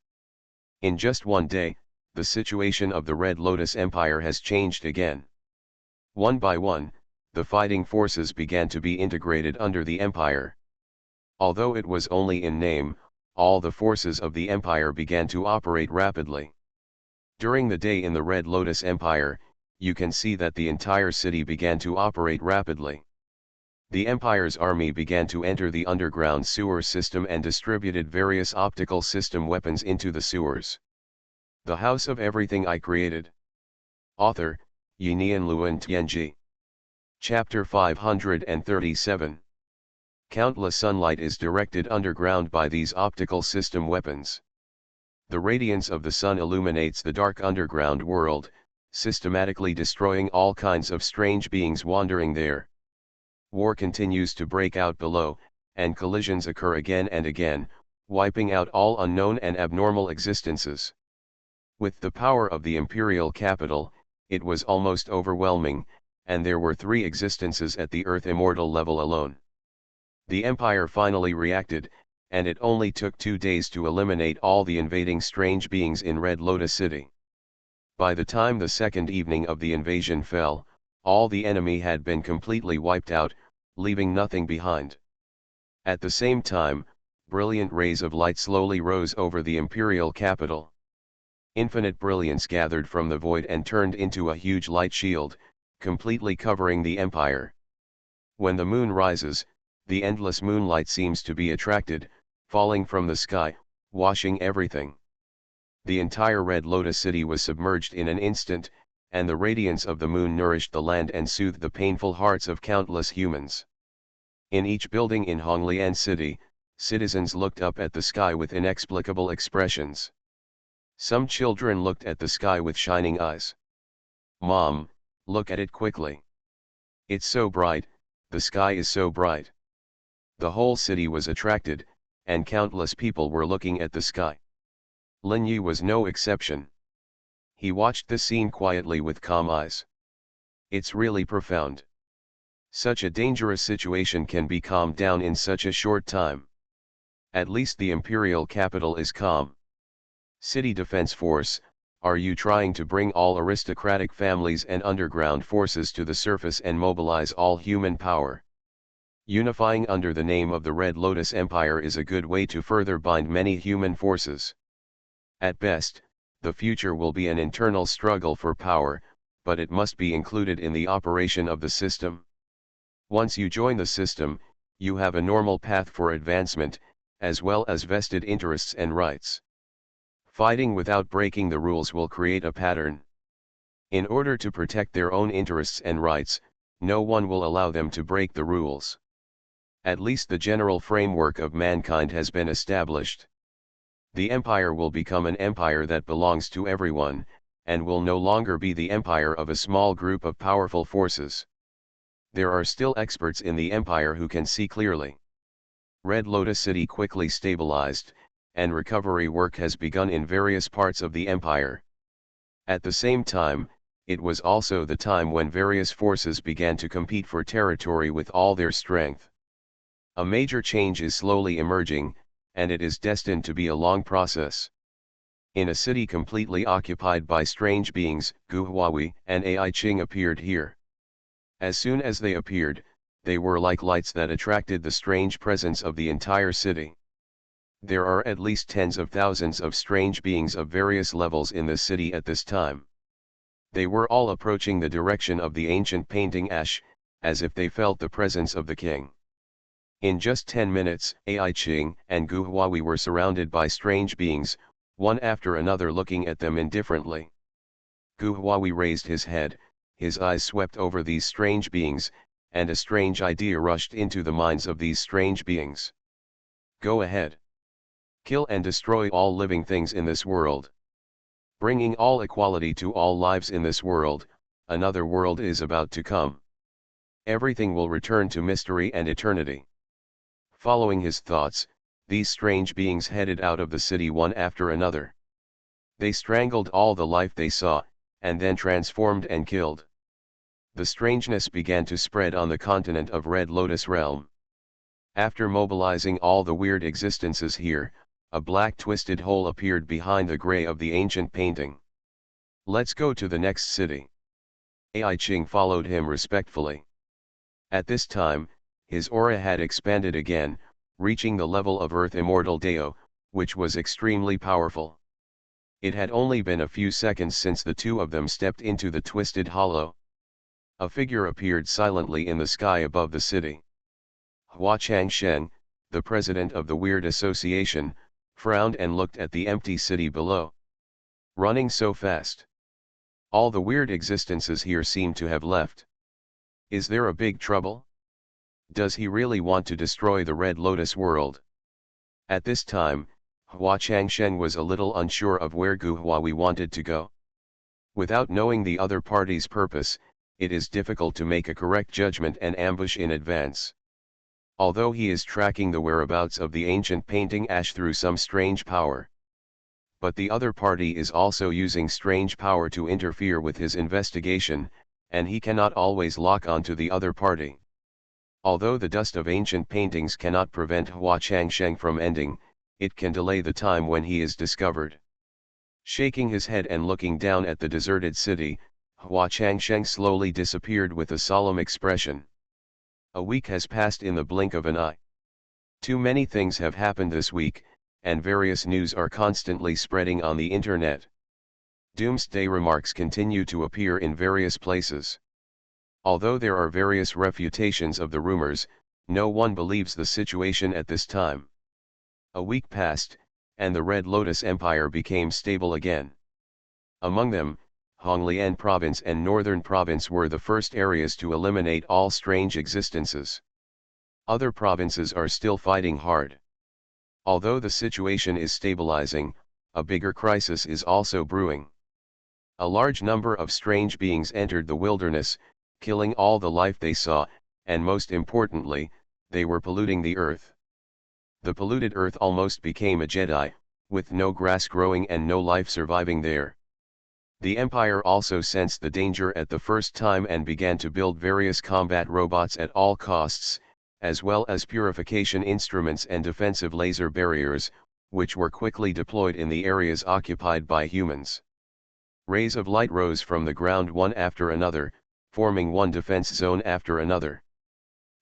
In just one day, the situation of the Red Lotus Empire has changed again. One by one, the fighting forces began to be integrated under the empire. Although it was only in name, all the forces of the empire began to operate rapidly. During the day in the Red Lotus Empire, you can see that the entire city began to operate rapidly. The empire's army began to enter the underground sewer system and distributed various optical system weapons into the sewers. The house of everything I created. Author, Yinian Luan Tianji. Chapter 537. Countless sunlight is directed underground by these optical system weapons. The radiance of the sun illuminates the dark underground world, systematically destroying all kinds of strange beings wandering there. War continues to break out below, and collisions occur again and again, wiping out all unknown and abnormal existences. With the power of the imperial capital, it was almost overwhelming, and there were 3 existences at the Earth immortal level alone. The Empire finally reacted, and it only took 2 days to eliminate all the invading strange beings in Red Lotus City. By the time the second evening of the invasion fell, all the enemy had been completely wiped out, leaving nothing behind. At the same time, brilliant rays of light slowly rose over the imperial capital. Infinite brilliance gathered from the void and turned into a huge light shield, completely covering the empire. When the moon rises, the endless moonlight seems to be attracted, falling from the sky, washing everything. The entire Red Lotus City was submerged in an instant, and the radiance of the moon nourished the land and soothed the painful hearts of countless humans. In each building in Honglian City, citizens looked up at the sky with inexplicable expressions. Some children looked at the sky with shining eyes. "Mom, look at it quickly. It's so bright, the sky is so bright." The whole city was attracted, and countless people were looking at the sky. Lin Yu was no exception. He watched the scene quietly with calm eyes. It's really profound. Such a dangerous situation can be calmed down in such a short time. At least the imperial capital is calm. City Defense Force, are you trying to bring all aristocratic families and underground forces to the surface and mobilize all human power? Unifying under the name of the Red Lotus Empire is a good way to further bind many human forces. At best, the future will be an internal struggle for power, but it must be included in the operation of the system. Once you join the system, you have a normal path for advancement, as well as vested interests and rights. Fighting without breaking the rules will create a pattern. In order to protect their own interests and rights, no one will allow them to break the rules. At least the general framework of mankind has been established. The empire will become an empire that belongs to everyone, and will no longer be the empire of a small group of powerful forces. There are still experts in the empire who can see clearly. Red Lotus City quickly stabilized, and recovery work has begun in various parts of the empire. At the same time, it was also the time when various forces began to compete for territory with all their strength. A major change is slowly emerging, and it is destined to be a long process. In a city completely occupied by strange beings, Gu Huawei and Ai Ching appeared here. As soon as they appeared, they were like lights that attracted the strange presence of the entire city. There are at least tens of thousands of strange beings of various levels in the city at this time. They were all approaching the direction of the ancient painting ash, as if they felt the presence of the king. In just 10 minutes, Ai Ching and Gu Huawei were surrounded by strange beings, one after another looking at them indifferently. Gu Huawei raised his head, his eyes swept over these strange beings, and a strange idea rushed into the minds of these strange beings. Go ahead. Kill and destroy all living things in this world. Bringing all equality to all lives in this world, another world is about to come. Everything will return to mystery and eternity. Following his thoughts, these strange beings headed out of the city one after another. They strangled all the life they saw, and then transformed and killed. The strangeness began to spread on the continent of Red Lotus Realm. After mobilizing all the weird existences here, a black twisted hole appeared behind the gray of the ancient painting. Let's go to the next city. Ai Ching followed him respectfully. At this time, his aura had expanded again, reaching the level of Earth Immortal Deo, which was extremely powerful. It had only been a few seconds since the two of them stepped into the twisted hollow. A figure appeared silently in the sky above the city. Hua Changsheng, the president of the Weird Association, frowned and looked at the empty city below. Running so fast. All the weird existences here seem to have left. Is there a big trouble? Does he really want to destroy the Red Lotus world? At this time, Hua Changsheng was a little unsure of where Gu Huawei wanted to go. Without knowing the other party's purpose, it is difficult to make a correct judgment and ambush in advance. Although he is tracking the whereabouts of the ancient painting ash through some strange power. But the other party is also using strange power to interfere with his investigation, and he cannot always lock onto the other party. Although the dust of ancient paintings cannot prevent Hua Changsheng from ending, it can delay the time when he is discovered. Shaking his head and looking down at the deserted city, Hua Changsheng slowly disappeared with a solemn expression. A week has passed in the blink of an eye. Too many things have happened this week, and various news are constantly spreading on the internet. Doomsday remarks continue to appear in various places. Although there are various refutations of the rumors, no one believes the situation at this time. A week passed, and the Red Lotus Empire became stable again. Among them, Honglian Province and Northern Province were the first areas to eliminate all strange existences. Other provinces are still fighting hard. Although the situation is stabilizing, a bigger crisis is also brewing. A large number of strange beings entered the wilderness, killing all the life they saw, and most importantly, they were polluting the earth. The polluted earth almost became a Jedi, with no grass growing and no life surviving there. The Empire also sensed the danger at the first time and began to build various combat robots at all costs, as well as purification instruments and defensive laser barriers, which were quickly deployed in the areas occupied by humans. Rays of light rose from the ground one after another, forming one defense zone after another.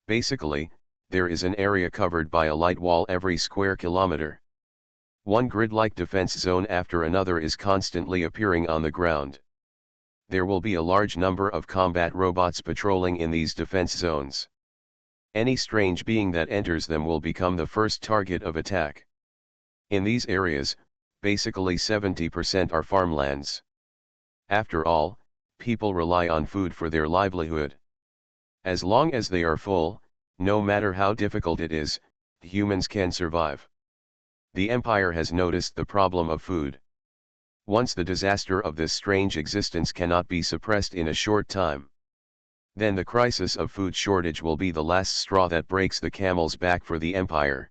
Basically, there is an area covered by a light wall every square kilometer. One grid-like defense zone after another is constantly appearing on the ground. There will be a large number of combat robots patrolling in these defense zones. Any strange being that enters them will become the first target of attack. In these areas, basically 70% are farmlands. After all, people rely on food for their livelihood. As long as they are full, no matter how difficult it is, humans can survive. The Empire has noticed the problem of food. Once the disaster of this strange existence cannot be suppressed in a short time, then the crisis of food shortage will be the last straw that breaks the camel's back for the Empire.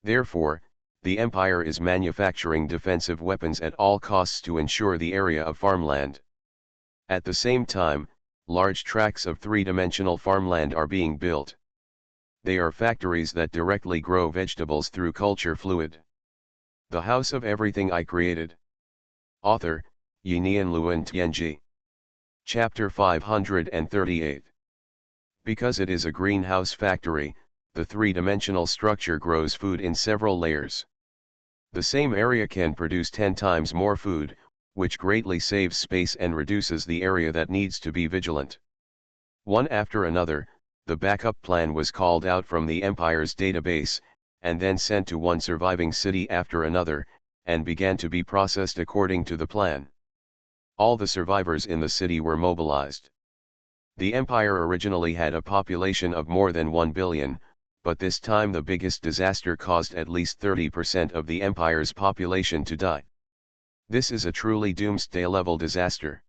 Therefore, the Empire is manufacturing defensive weapons at all costs to ensure the area of farmland. At the same time, large tracts of three-dimensional farmland are being built. They are factories that directly grow vegetables through culture fluid. The House of Everything I Created. Author, Yinian Luan Tianji. Chapter 538. Because it is a greenhouse factory, the three-dimensional structure grows food in several layers. The same area can produce 10 times more food, which greatly saves space and reduces the area that needs to be vigilant. One after another, the backup plan was called out from the Empire's database, and then sent to one surviving city after another, and began to be processed according to the plan. All the survivors in the city were mobilized. The Empire originally had a population of more than 1 billion, but this time the biggest disaster caused at least 30% of the Empire's population to die. This is a truly doomsday-level disaster.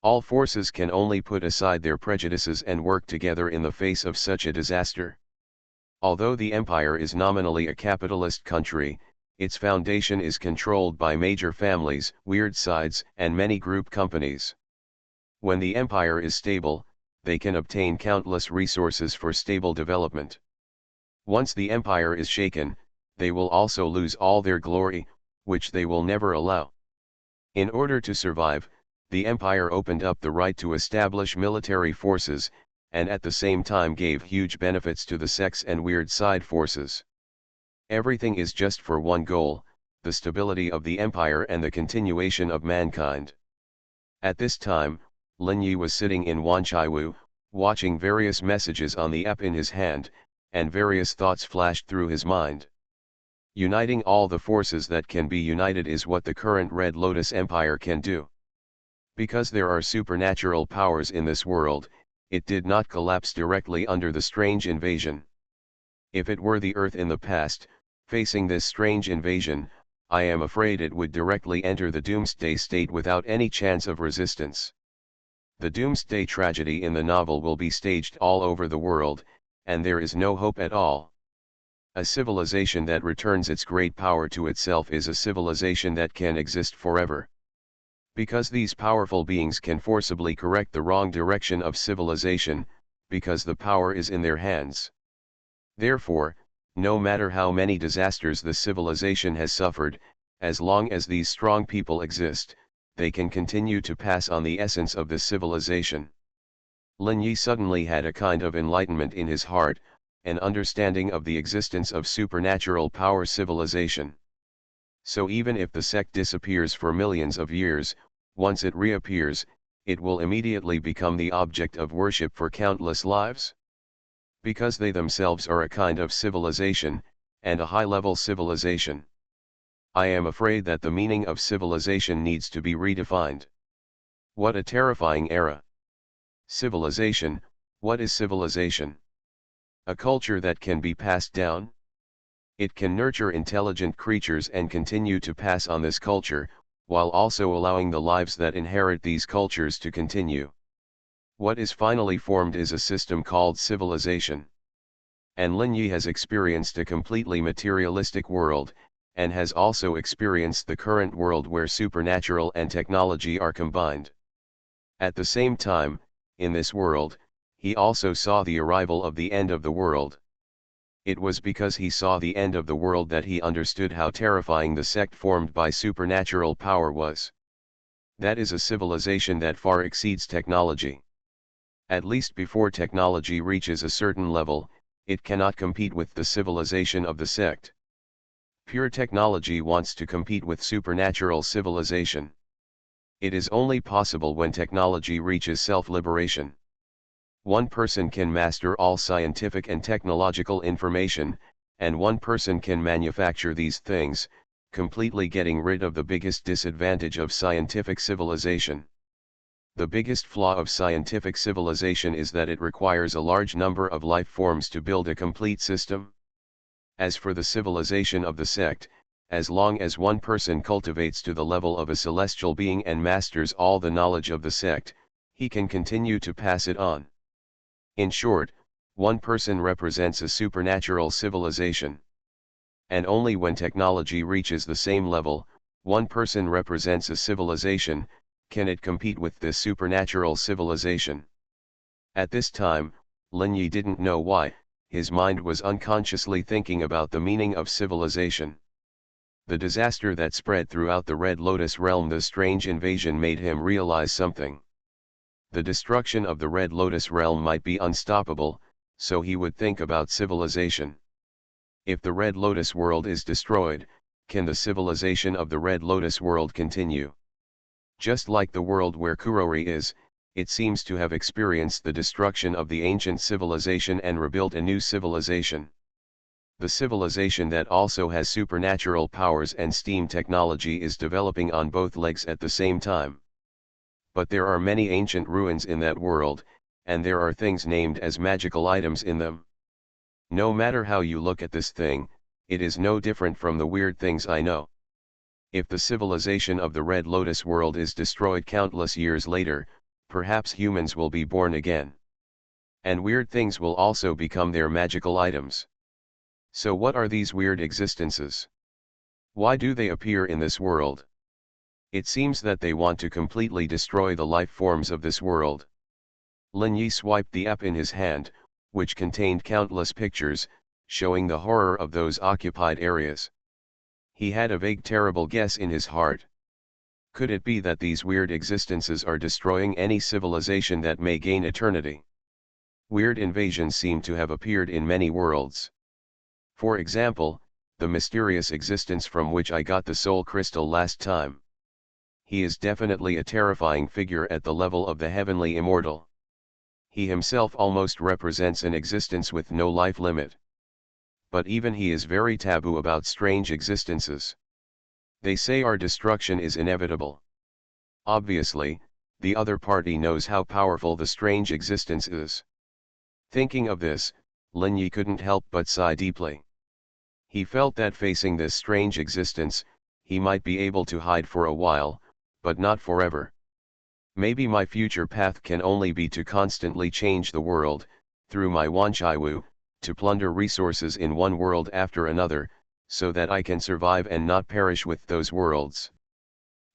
All forces can only put aside their prejudices and work together in the face of such a disaster. Although the Empire is nominally a capitalist country, its foundation is controlled by major families, weird sides, and many group companies. When the Empire is stable, they can obtain countless resources for stable development. Once the Empire is shaken, they will also lose all their glory, which they will never allow. In order to survive, the Empire opened up the right to establish military forces, and at the same time gave huge benefits to the sects and weird side forces. Everything is just for one goal, the stability of the Empire and the continuation of mankind. At this time, Lin Yi was sitting in Wanchaiwu, watching various messages on the app in his hand, and various thoughts flashed through his mind. Uniting all the forces that can be united is what the current Red Lotus Empire can do. Because there are supernatural powers in this world, it did not collapse directly under the strange invasion. If it were the Earth in the past, facing this strange invasion, I am afraid it would directly enter the doomsday state without any chance of resistance. The doomsday tragedy in the novel will be staged all over the world, and there is no hope at all. A civilization that returns its great power to itself is a civilization that can exist forever. Because these powerful beings can forcibly correct the wrong direction of civilization, because the power is in their hands. Therefore, no matter how many disasters the civilization has suffered, as long as these strong people exist, they can continue to pass on the essence of the civilization. Lin Yi suddenly had a kind of enlightenment in his heart, an understanding of the existence of supernatural power civilization. So even if the sect disappears for millions of years, once it reappears, it will immediately become the object of worship for countless lives. Because they themselves are a kind of civilization, and a high-level civilization. I am afraid that the meaning of civilization needs to be redefined. What a terrifying era! Civilization, what is civilization? A culture that can be passed down? It can nurture intelligent creatures and continue to pass on this culture, while also allowing the lives that inherit these cultures to continue. What is finally formed is a system called civilization. And Lin Yi has experienced a completely materialistic world, and has also experienced the current world where supernatural and technology are combined. At the same time, in this world, he also saw the arrival of the end of the world. It was because he saw the end of the world that he understood how terrifying the sect formed by supernatural power was. That is a civilization that far exceeds technology. At least before technology reaches a certain level, it cannot compete with the civilization of the sect. Pure technology wants to compete with supernatural civilization. It is only possible when technology reaches self-liberation. One person can master all scientific and technological information, and one person can manufacture these things, completely getting rid of the biggest disadvantage of scientific civilization. The biggest flaw of scientific civilization is that it requires a large number of life forms to build a complete system. As for the civilization of the sect, as long as one person cultivates to the level of a celestial being and masters all the knowledge of the sect, he can continue to pass it on. In short, one person represents a supernatural civilization. And only when technology reaches the same level, one person represents a civilization, can it compete with this supernatural civilization. At this time, Lin Yi didn't know why, his mind was unconsciously thinking about the meaning of civilization. The disaster that spread throughout the Red Lotus realm, the strange invasion, made him realize something. The destruction of the Red Lotus realm might be unstoppable, so he would think about civilization. If the Red Lotus world is destroyed, can the civilization of the Red Lotus world continue? Just like the world where Kurori is, it seems to have experienced the destruction of the ancient civilization and rebuilt a new civilization. The civilization that also has supernatural powers and steam technology is developing on both legs at the same time. But there are many ancient ruins in that world, and there are things named as magical items in them. No matter how you look at this thing, it is no different from the weird things I know. If the civilization of the Red Lotus world is destroyed countless years later, perhaps humans will be born again. And weird things will also become their magical items. So what are these weird existences? Why do they appear in this world? It seems that they want to completely destroy the life forms of this world. Lin Yi swiped the app in his hand, which contained countless pictures, showing the horror of those occupied areas. He had a vague terrible guess in his heart. Could it be that these weird existences are destroying any civilization that may gain eternity? Weird invasions seem to have appeared in many worlds. For example, the mysterious existence from which I got the soul crystal last time. He is definitely a terrifying figure at the level of the heavenly immortal. He himself almost represents an existence with no life limit. But even he is very taboo about strange existences. They say our destruction is inevitable. Obviously, the other party knows how powerful the strange existence is. Thinking of this, Lin Yi couldn't help but sigh deeply. He felt that facing this strange existence, he might be able to hide for a while, but not forever. Maybe my future path can only be to constantly change the world, through my Wanchaiwu, to plunder resources in one world after another, so that I can survive and not perish with those worlds.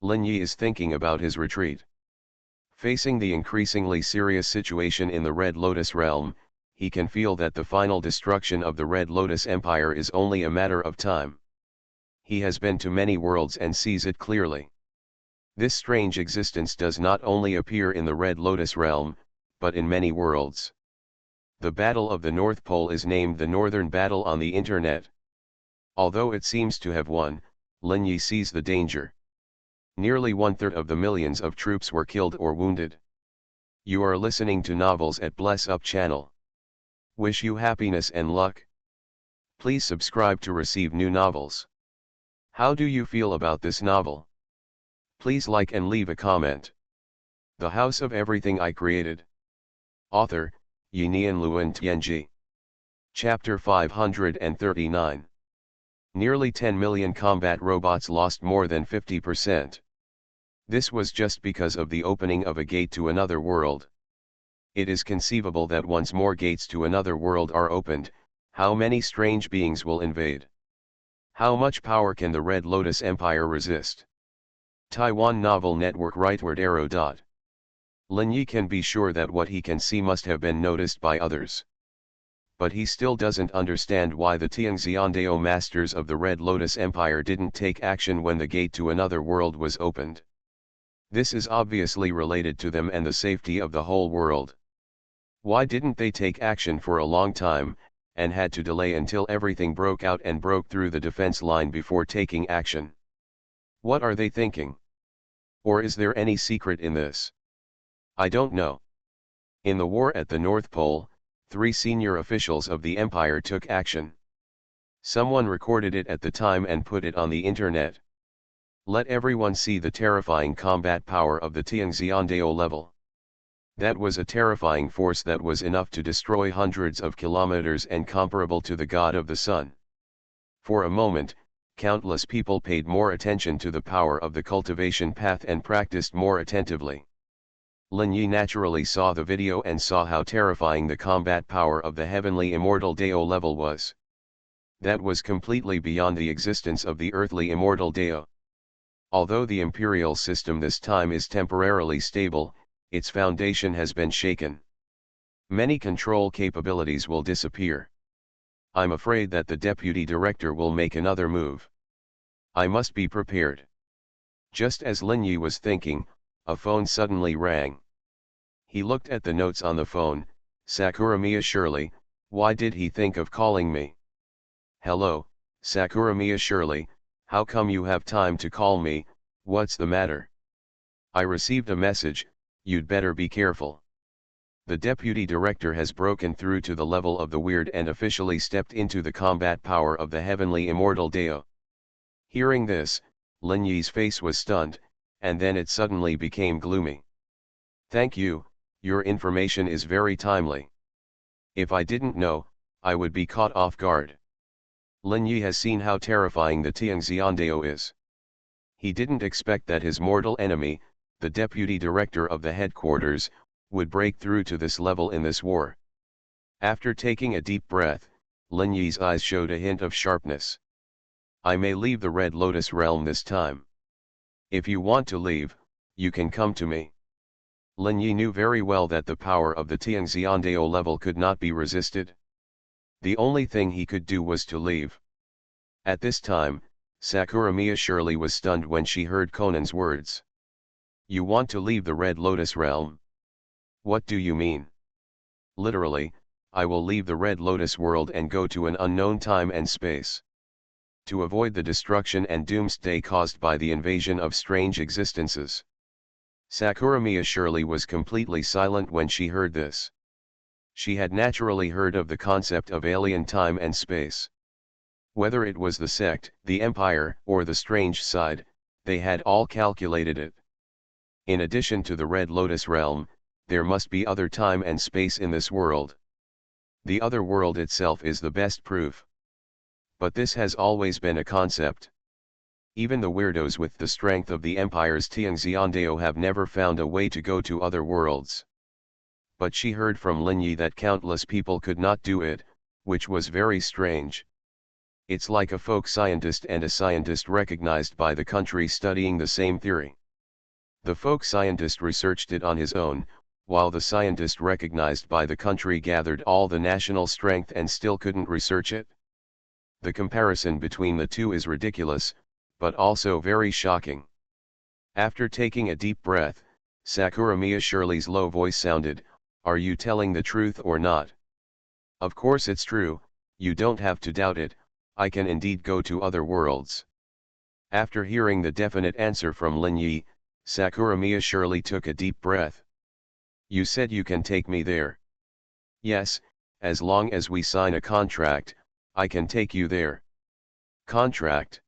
Lin Yi is thinking about his retreat. Facing the increasingly serious situation in the Red Lotus realm, he can feel that the final destruction of the Red Lotus Empire is only a matter of time. He has been to many worlds and sees it clearly. This strange existence does not only appear in the Red Lotus realm, but in many worlds. The Battle of the North Pole is named the Northern Battle on the internet. Although it seems to have won, Lin Yi sees the danger. Nearly 1/3 of the millions of troops were killed or wounded. You are listening to Novels at Bless Up channel. Wish you happiness and luck. Please subscribe to receive new novels. How do you feel about this novel? Please like and leave a comment. The House of Everything I Created. Author, Yinian Luan Tianji. Chapter 539. Nearly 10 million combat robots lost more than 50%. This was just because of the opening of a gate to another world. It is conceivable that once more gates to another world are opened, how many strange beings will invade? How much power can the Red Lotus Empire resist? Taiwan Novel Network Rightward Arrow. Lin Yi can be sure that what he can see must have been noticed by others. But he still doesn't understand why the Tianxiandao masters of the Red Lotus Empire didn't take action when the gate to another world was opened. This is obviously related to them and the safety of the whole world. Why didn't they take action for a long time, and had to delay until everything broke out and broke through the defense line before taking action? What are they thinking? Or is there any secret in this? I don't know. In the war at the North Pole, 3 senior officials of the Empire took action. Someone recorded it at the time and put it on the internet. Let everyone see the terrifying combat power of the Tianxiandao level. That was a terrifying force that was enough to destroy hundreds of kilometers and comparable to the God of the Sun. For a moment, countless people paid more attention to the power of the cultivation path and practiced more attentively. Lin Yi naturally saw the video and saw how terrifying the combat power of the heavenly immortal Dao level was. That was completely beyond the existence of the earthly immortal Dao. Although the imperial system this time is temporarily stable, its foundation has been shaken. Many control capabilities will disappear. I'm afraid that the deputy director will make another move. I must be prepared. Just as Lin Yi was thinking, a phone suddenly rang. He looked at the notes on the phone. Sakuramiya Shirley, why did he think of calling me? Hello, Sakuramiya Shirley, how come you have time to call me? What's the matter? I received a message, you'd better be careful. The deputy director has broken through to the level of the weird and officially stepped into the combat power of the heavenly immortal Dao. Hearing this, Lin Yi's face was stunned, and then it suddenly became gloomy. Thank you, your information is very timely. If I didn't know, I would be caught off guard. Lin Yi has seen how terrifying the Tianxiandao is. He didn't expect that his mortal enemy, the deputy director of the headquarters, would break through to this level in this war. After taking a deep breath, Lin Yi's eyes showed a hint of sharpness. I may leave the Red Lotus realm this time. If you want to leave, you can come to me. Lin Yi knew very well that the power of the Tianxiandao level could not be resisted. The only thing he could do was to leave. At this time, Sakuramiya Shirley was stunned when she heard Conan's words. You want to leave the Red Lotus realm? What do you mean? Literally, I will leave the Red Lotus world and go to an unknown time and space. To avoid the destruction and doomsday caused by the invasion of strange existences. Sakuramiya Shirley was completely silent when she heard this. She had naturally heard of the concept of alien time and space. Whether it was the sect, the empire, or the strange side, they had all calculated it. In addition to the Red Lotus realm, there must be other time and space in this world. The other world itself is the best proof. But this has always been a concept. Even the weirdos with the strength of the Empire's Tianxiandao have never found a way to go to other worlds. But she heard from Lin Yi that countless people could not do it, which was very strange. It's like a folk scientist and a scientist recognized by the country studying the same theory. The folk scientist researched it on his own, while the scientist recognized by the country gathered all the national strength and still couldn't research it. The comparison between the two is ridiculous, but also very shocking. After taking a deep breath, Sakuramiya Shirley's low voice sounded, "Are you telling the truth or not?" "Of course it's true, you don't have to doubt it, I can indeed go to other worlds." After hearing the definite answer from Lin Yi, Sakuramiya Shirley took a deep breath. "You said you can take me there." "Yes, as long as we sign a contract, I can take you there." "Contract?"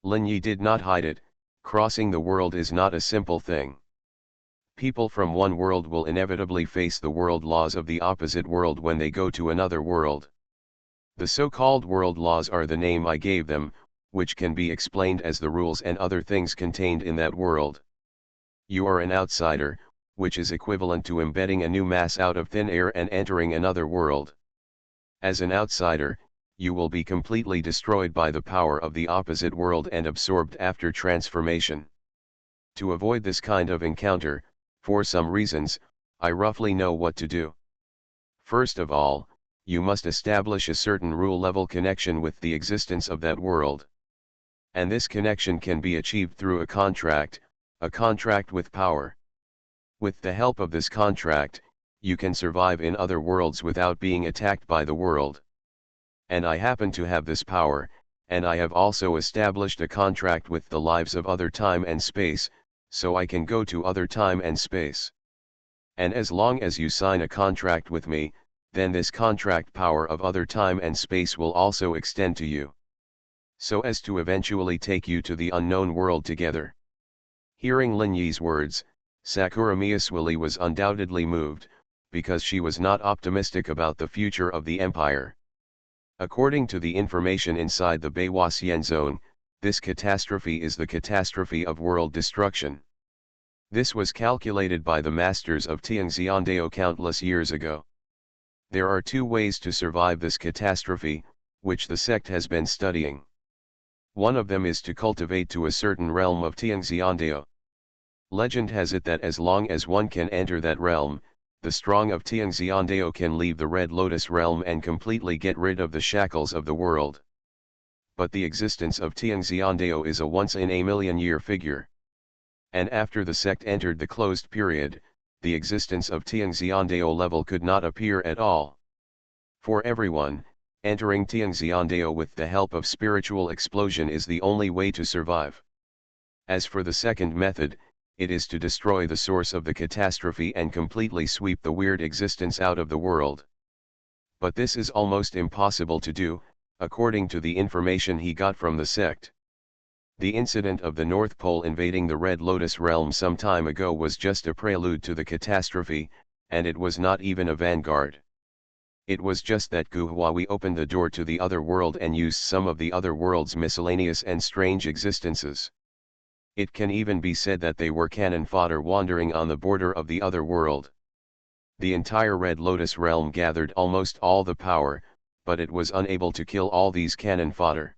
Lin Yi did not hide it, crossing the world is not a simple thing. People from one world will inevitably face the world laws of the opposite world when they go to another world. The so-called world laws are the name I gave them, which can be explained as the rules and other things contained in that world. You are an outsider, which is equivalent to embedding a new mass out of thin air and entering another world. As an outsider, you will be completely destroyed by the power of the opposite world and absorbed after transformation. To avoid this kind of encounter, for some reasons, I roughly know what to do. First of all, you must establish a certain rule-level connection with the existence of that world. And this connection can be achieved through a contract with power. With the help of this contract, you can survive in other worlds without being attacked by the world. And I happen to have this power, and I have also established a contract with the lives of other time and space, so I can go to other time and space. And as long as you sign a contract with me, then this contract power of other time and space will also extend to you, so as to eventually take you to the unknown world together." Hearing Lin Yi's words, Sakuramiya Shirley was undoubtedly moved, because she was not optimistic about the future of the empire. According to the information inside the Beiwaxian zone, this catastrophe is the catastrophe of world destruction. This was calculated by the masters of Tianxiandao countless years ago. There are two ways to survive this catastrophe, which the sect has been studying. One of them is to cultivate to a certain realm of Tianxiandao. Legend has it that as long as one can enter that realm, the strong of Tianxiandao can leave the Red Lotus realm and completely get rid of the shackles of the world. But the existence of Tianxiandao is a once-in-a-million-year figure. And after the sect entered the closed period, the existence of Tianxiandao level could not appear at all. For everyone, entering Tianxiandao with the help of spiritual explosion is the only way to survive. As for the second method, it is to destroy the source of the catastrophe and completely sweep the weird existence out of the world. But this is almost impossible to do, according to the information he got from the sect. The incident of the North Pole invading the Red Lotus realm some time ago was just a prelude to the catastrophe, and it was not even a vanguard. It was just that Gu Huawei opened the door to the other world and used some of the other world's miscellaneous and strange existences. It can even be said that they were cannon fodder wandering on the border of the other world. The entire Red Lotus realm gathered almost all the power, but it was unable to kill all these cannon fodder.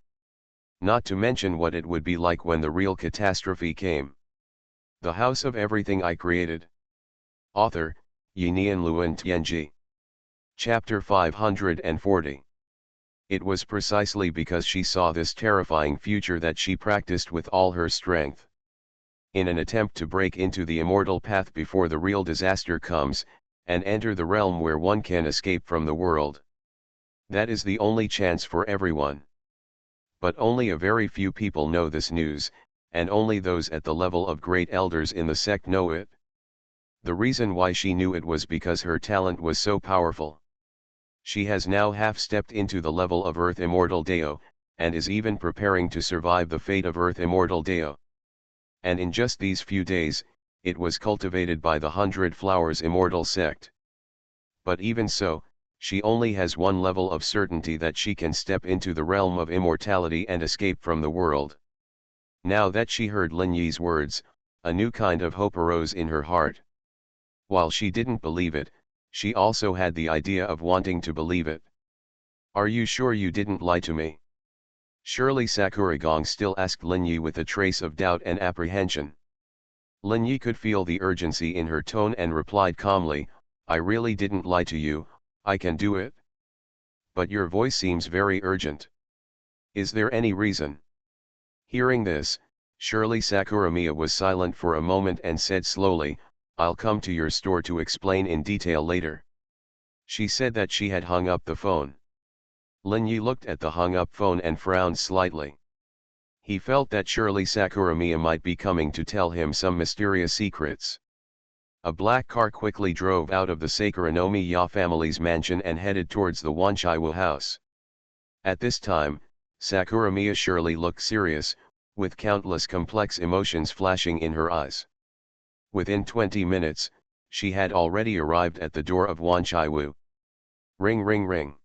Not to mention what it would be like when the real catastrophe came. The House of Everything I Created. Author, Yinian Luan Tianji. Chapter 540. It was precisely because she saw this terrifying future that she practiced with all her strength. In an attempt to break into the immortal path before the real disaster comes, and enter the realm where one can escape from the world. That is the only chance for everyone. But only a very few people know this news, and only those at the level of great elders in the sect know it. The reason why she knew it was because her talent was so powerful. She has now half-stepped into the level of Earth Immortal Dao, and is even preparing to survive the fate of Earth Immortal Dao. And in just these few days, it was cultivated by the 100 Flowers Immortal sect. But even so, she only has one level of certainty that she can step into the realm of immortality and escape from the world. Now that she heard Lin Yi's words, a new kind of hope arose in her heart. While she didn't believe it, she also had the idea of wanting to believe it. "Are you sure you didn't lie to me?" Surely Sakuragong still asked Lin Yi with a trace of doubt and apprehension. Lin Yi could feel the urgency in her tone and replied calmly, "I really didn't lie to you, I can do it." "But your voice seems very urgent. Is there any reason?" Hearing this, surely Sakuramiya was silent for a moment and said slowly, "I'll come to your store to explain in detail later." She said that she had hung up the phone. Lin Yi looked at the hung up phone and frowned slightly. He felt that surely Sakuramiya might be coming to tell him some mysterious secrets. A black car quickly drove out of the Sakuronomiya family's mansion and headed towards the Wanchaiwu house. At this time, Sakuramiya surely looked serious, with countless complex emotions flashing in her eyes. Within 20 minutes, she had already arrived at the door of Wanchaiwu. Ring ring ring.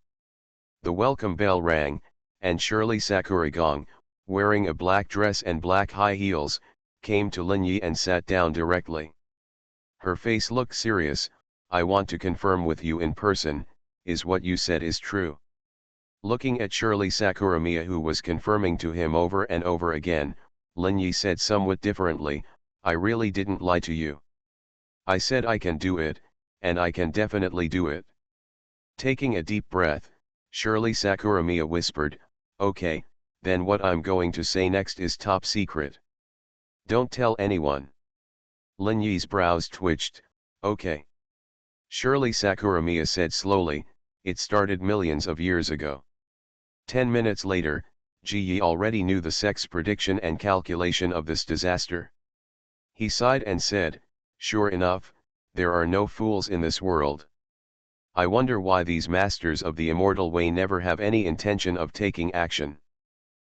The welcome bell rang, and surely Sakuragong, wearing a black dress and black high heels, came to Lin Yi and sat down directly. Her face looked serious. "I want to confirm with you in person, is what you said is true?" Looking at surely Sakuramiya, who was confirming to him over and over again, Lin Yi said somewhat differently, "I really didn't lie to you. I said I can do it, and I can definitely do it." Taking a deep breath, surely Sakuramiya whispered, "Okay, then what I'm going to say next is top secret. Don't tell anyone." Lin Yi's brows twitched. "Okay." Surely Sakuramiya said slowly, "It started millions of years ago." 10 minutes later, Ji Yi already knew the sect's prediction and calculation of this disaster. He sighed and said, "Sure enough, there are no fools in this world. I wonder why these masters of the immortal way never have any intention of taking action.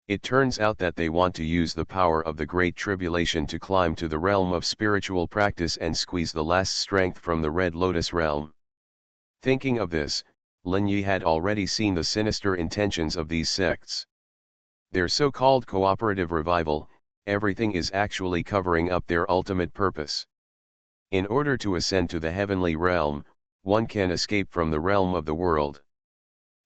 It turns out that they want to use the power of the Great Tribulation to climb to the realm of spiritual practice and squeeze the last strength from the Red Lotus realm." Thinking of this, Lin Yi had already seen the sinister intentions of these sects. Their so-called cooperative revival, everything is actually covering up their ultimate purpose. In order to ascend to the heavenly realm, one can escape from the realm of the world.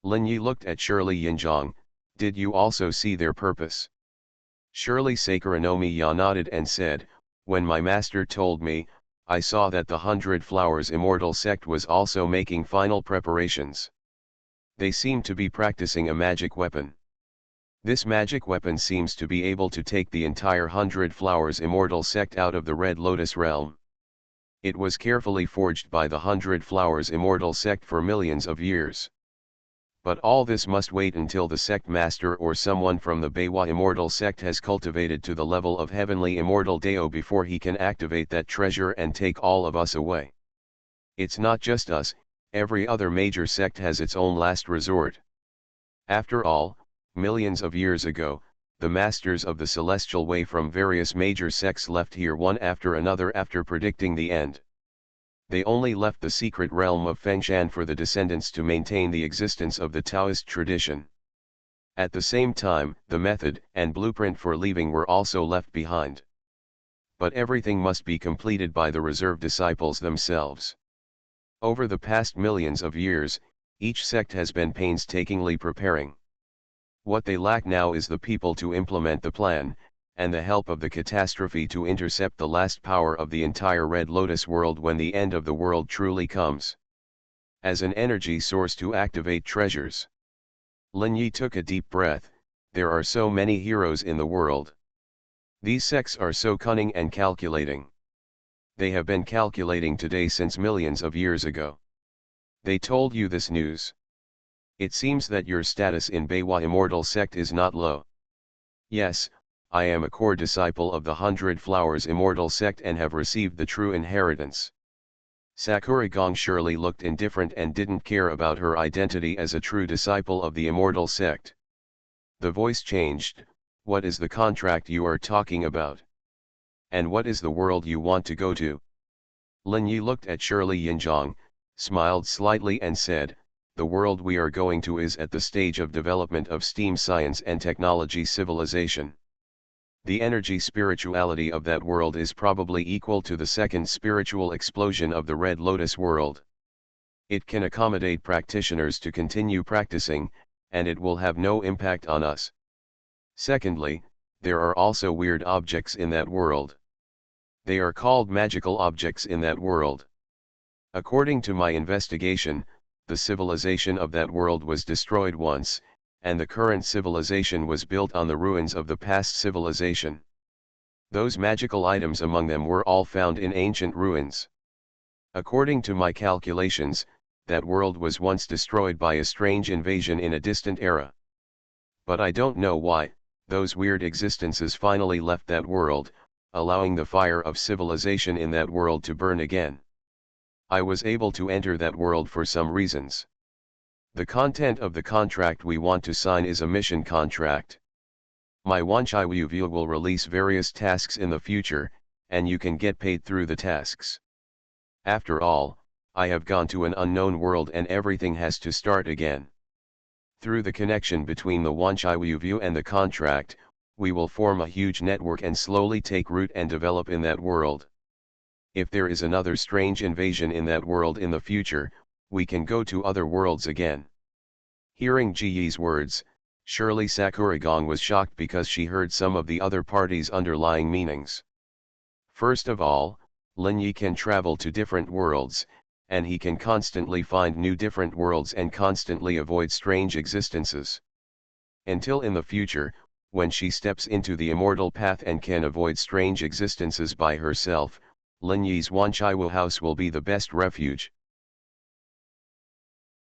Lin Yi looked at Shirley Yinjiang. "Did you also see their purpose?" Shirley Sakuronomiya nodded and said, "When my master told me, I saw that the 100 Flowers Immortal sect was also making final preparations. They seem to be practicing a magic weapon. This magic weapon seems to be able to take the entire 100 Flowers Immortal sect out of the Red Lotus realm. It was carefully forged by the 100 Flowers Immortal sect for millions of years. But all this must wait until the sect master or someone from the Beiwa Immortal sect has cultivated to the level of Heavenly Immortal Deo before he can activate that treasure and take all of us away. It's not just us, every other major sect has its own last resort. After all, millions of years ago, the masters of the Celestial Way from various major sects left here one after another after predicting the end. They only left the secret realm of Fengshan for the descendants to maintain the existence of the Taoist tradition. At the same time, the method and blueprint for leaving were also left behind. But everything must be completed by the reserve disciples themselves. Over the past millions of years, each sect has been painstakingly preparing. What they lack now is the people to implement the plan, and the help of the catastrophe to intercept the last power of the entire Red Lotus world when the end of the world truly comes. As an energy source to activate treasures. Lin Yi took a deep breath. There are so many heroes in the world. These sects are so cunning and calculating. They have been calculating today since millions of years ago. They told you this news. It seems that your status in Beiwa Immortal sect is not low. Yes, I am a core disciple of the 100 Flowers Immortal sect and have received the true inheritance. Sakuragong surely looked indifferent and didn't care about her identity as a true disciple of the Immortal sect. The voice changed. "What is the contract you are talking about?" And what is the world you want to go to? Lin Yi looked at Shirley Yinjiang, smiled slightly and said, the world we are going to is at the stage of development of STEAM science and technology civilization. The energy spirituality of that world is probably equal to the second spiritual explosion of the Red Lotus world. It can accommodate practitioners to continue practicing, and it will have no impact on us. Secondly, there are also weird objects in that world. They are called magical objects in that world. According to my investigation, the civilization of that world was destroyed once, and the current civilization was built on the ruins of the past civilization. Those magical items among them were all found in ancient ruins. According to my calculations, that world was once destroyed by a strange invasion in a distant era. But I don't know why, those weird existences finally left that world, allowing the fire of civilization in that world to burn again. I was able to enter that world for some reasons. The content of the contract we want to sign is a mission contract. My Wanchai View will release various tasks in the future, and you can get paid through the tasks. After all, I have gone to an unknown world and everything has to start again. Through the connection between the Wanchai View and the contract, we will form a huge network and slowly take root and develop in that world. If there is another strange invasion in that world in the future, we can go to other worlds again. Hearing Ji Yi's words, Shirley Sakuragong was shocked because she heard some of the other parties' underlying meanings. First of all, Lin Yi can travel to different worlds, and he can constantly find new different worlds and constantly avoid strange existences. Until in the future, when she steps into the immortal path and can avoid strange existences by herself, Lin Yi's Wanchaiwu house will be the best refuge.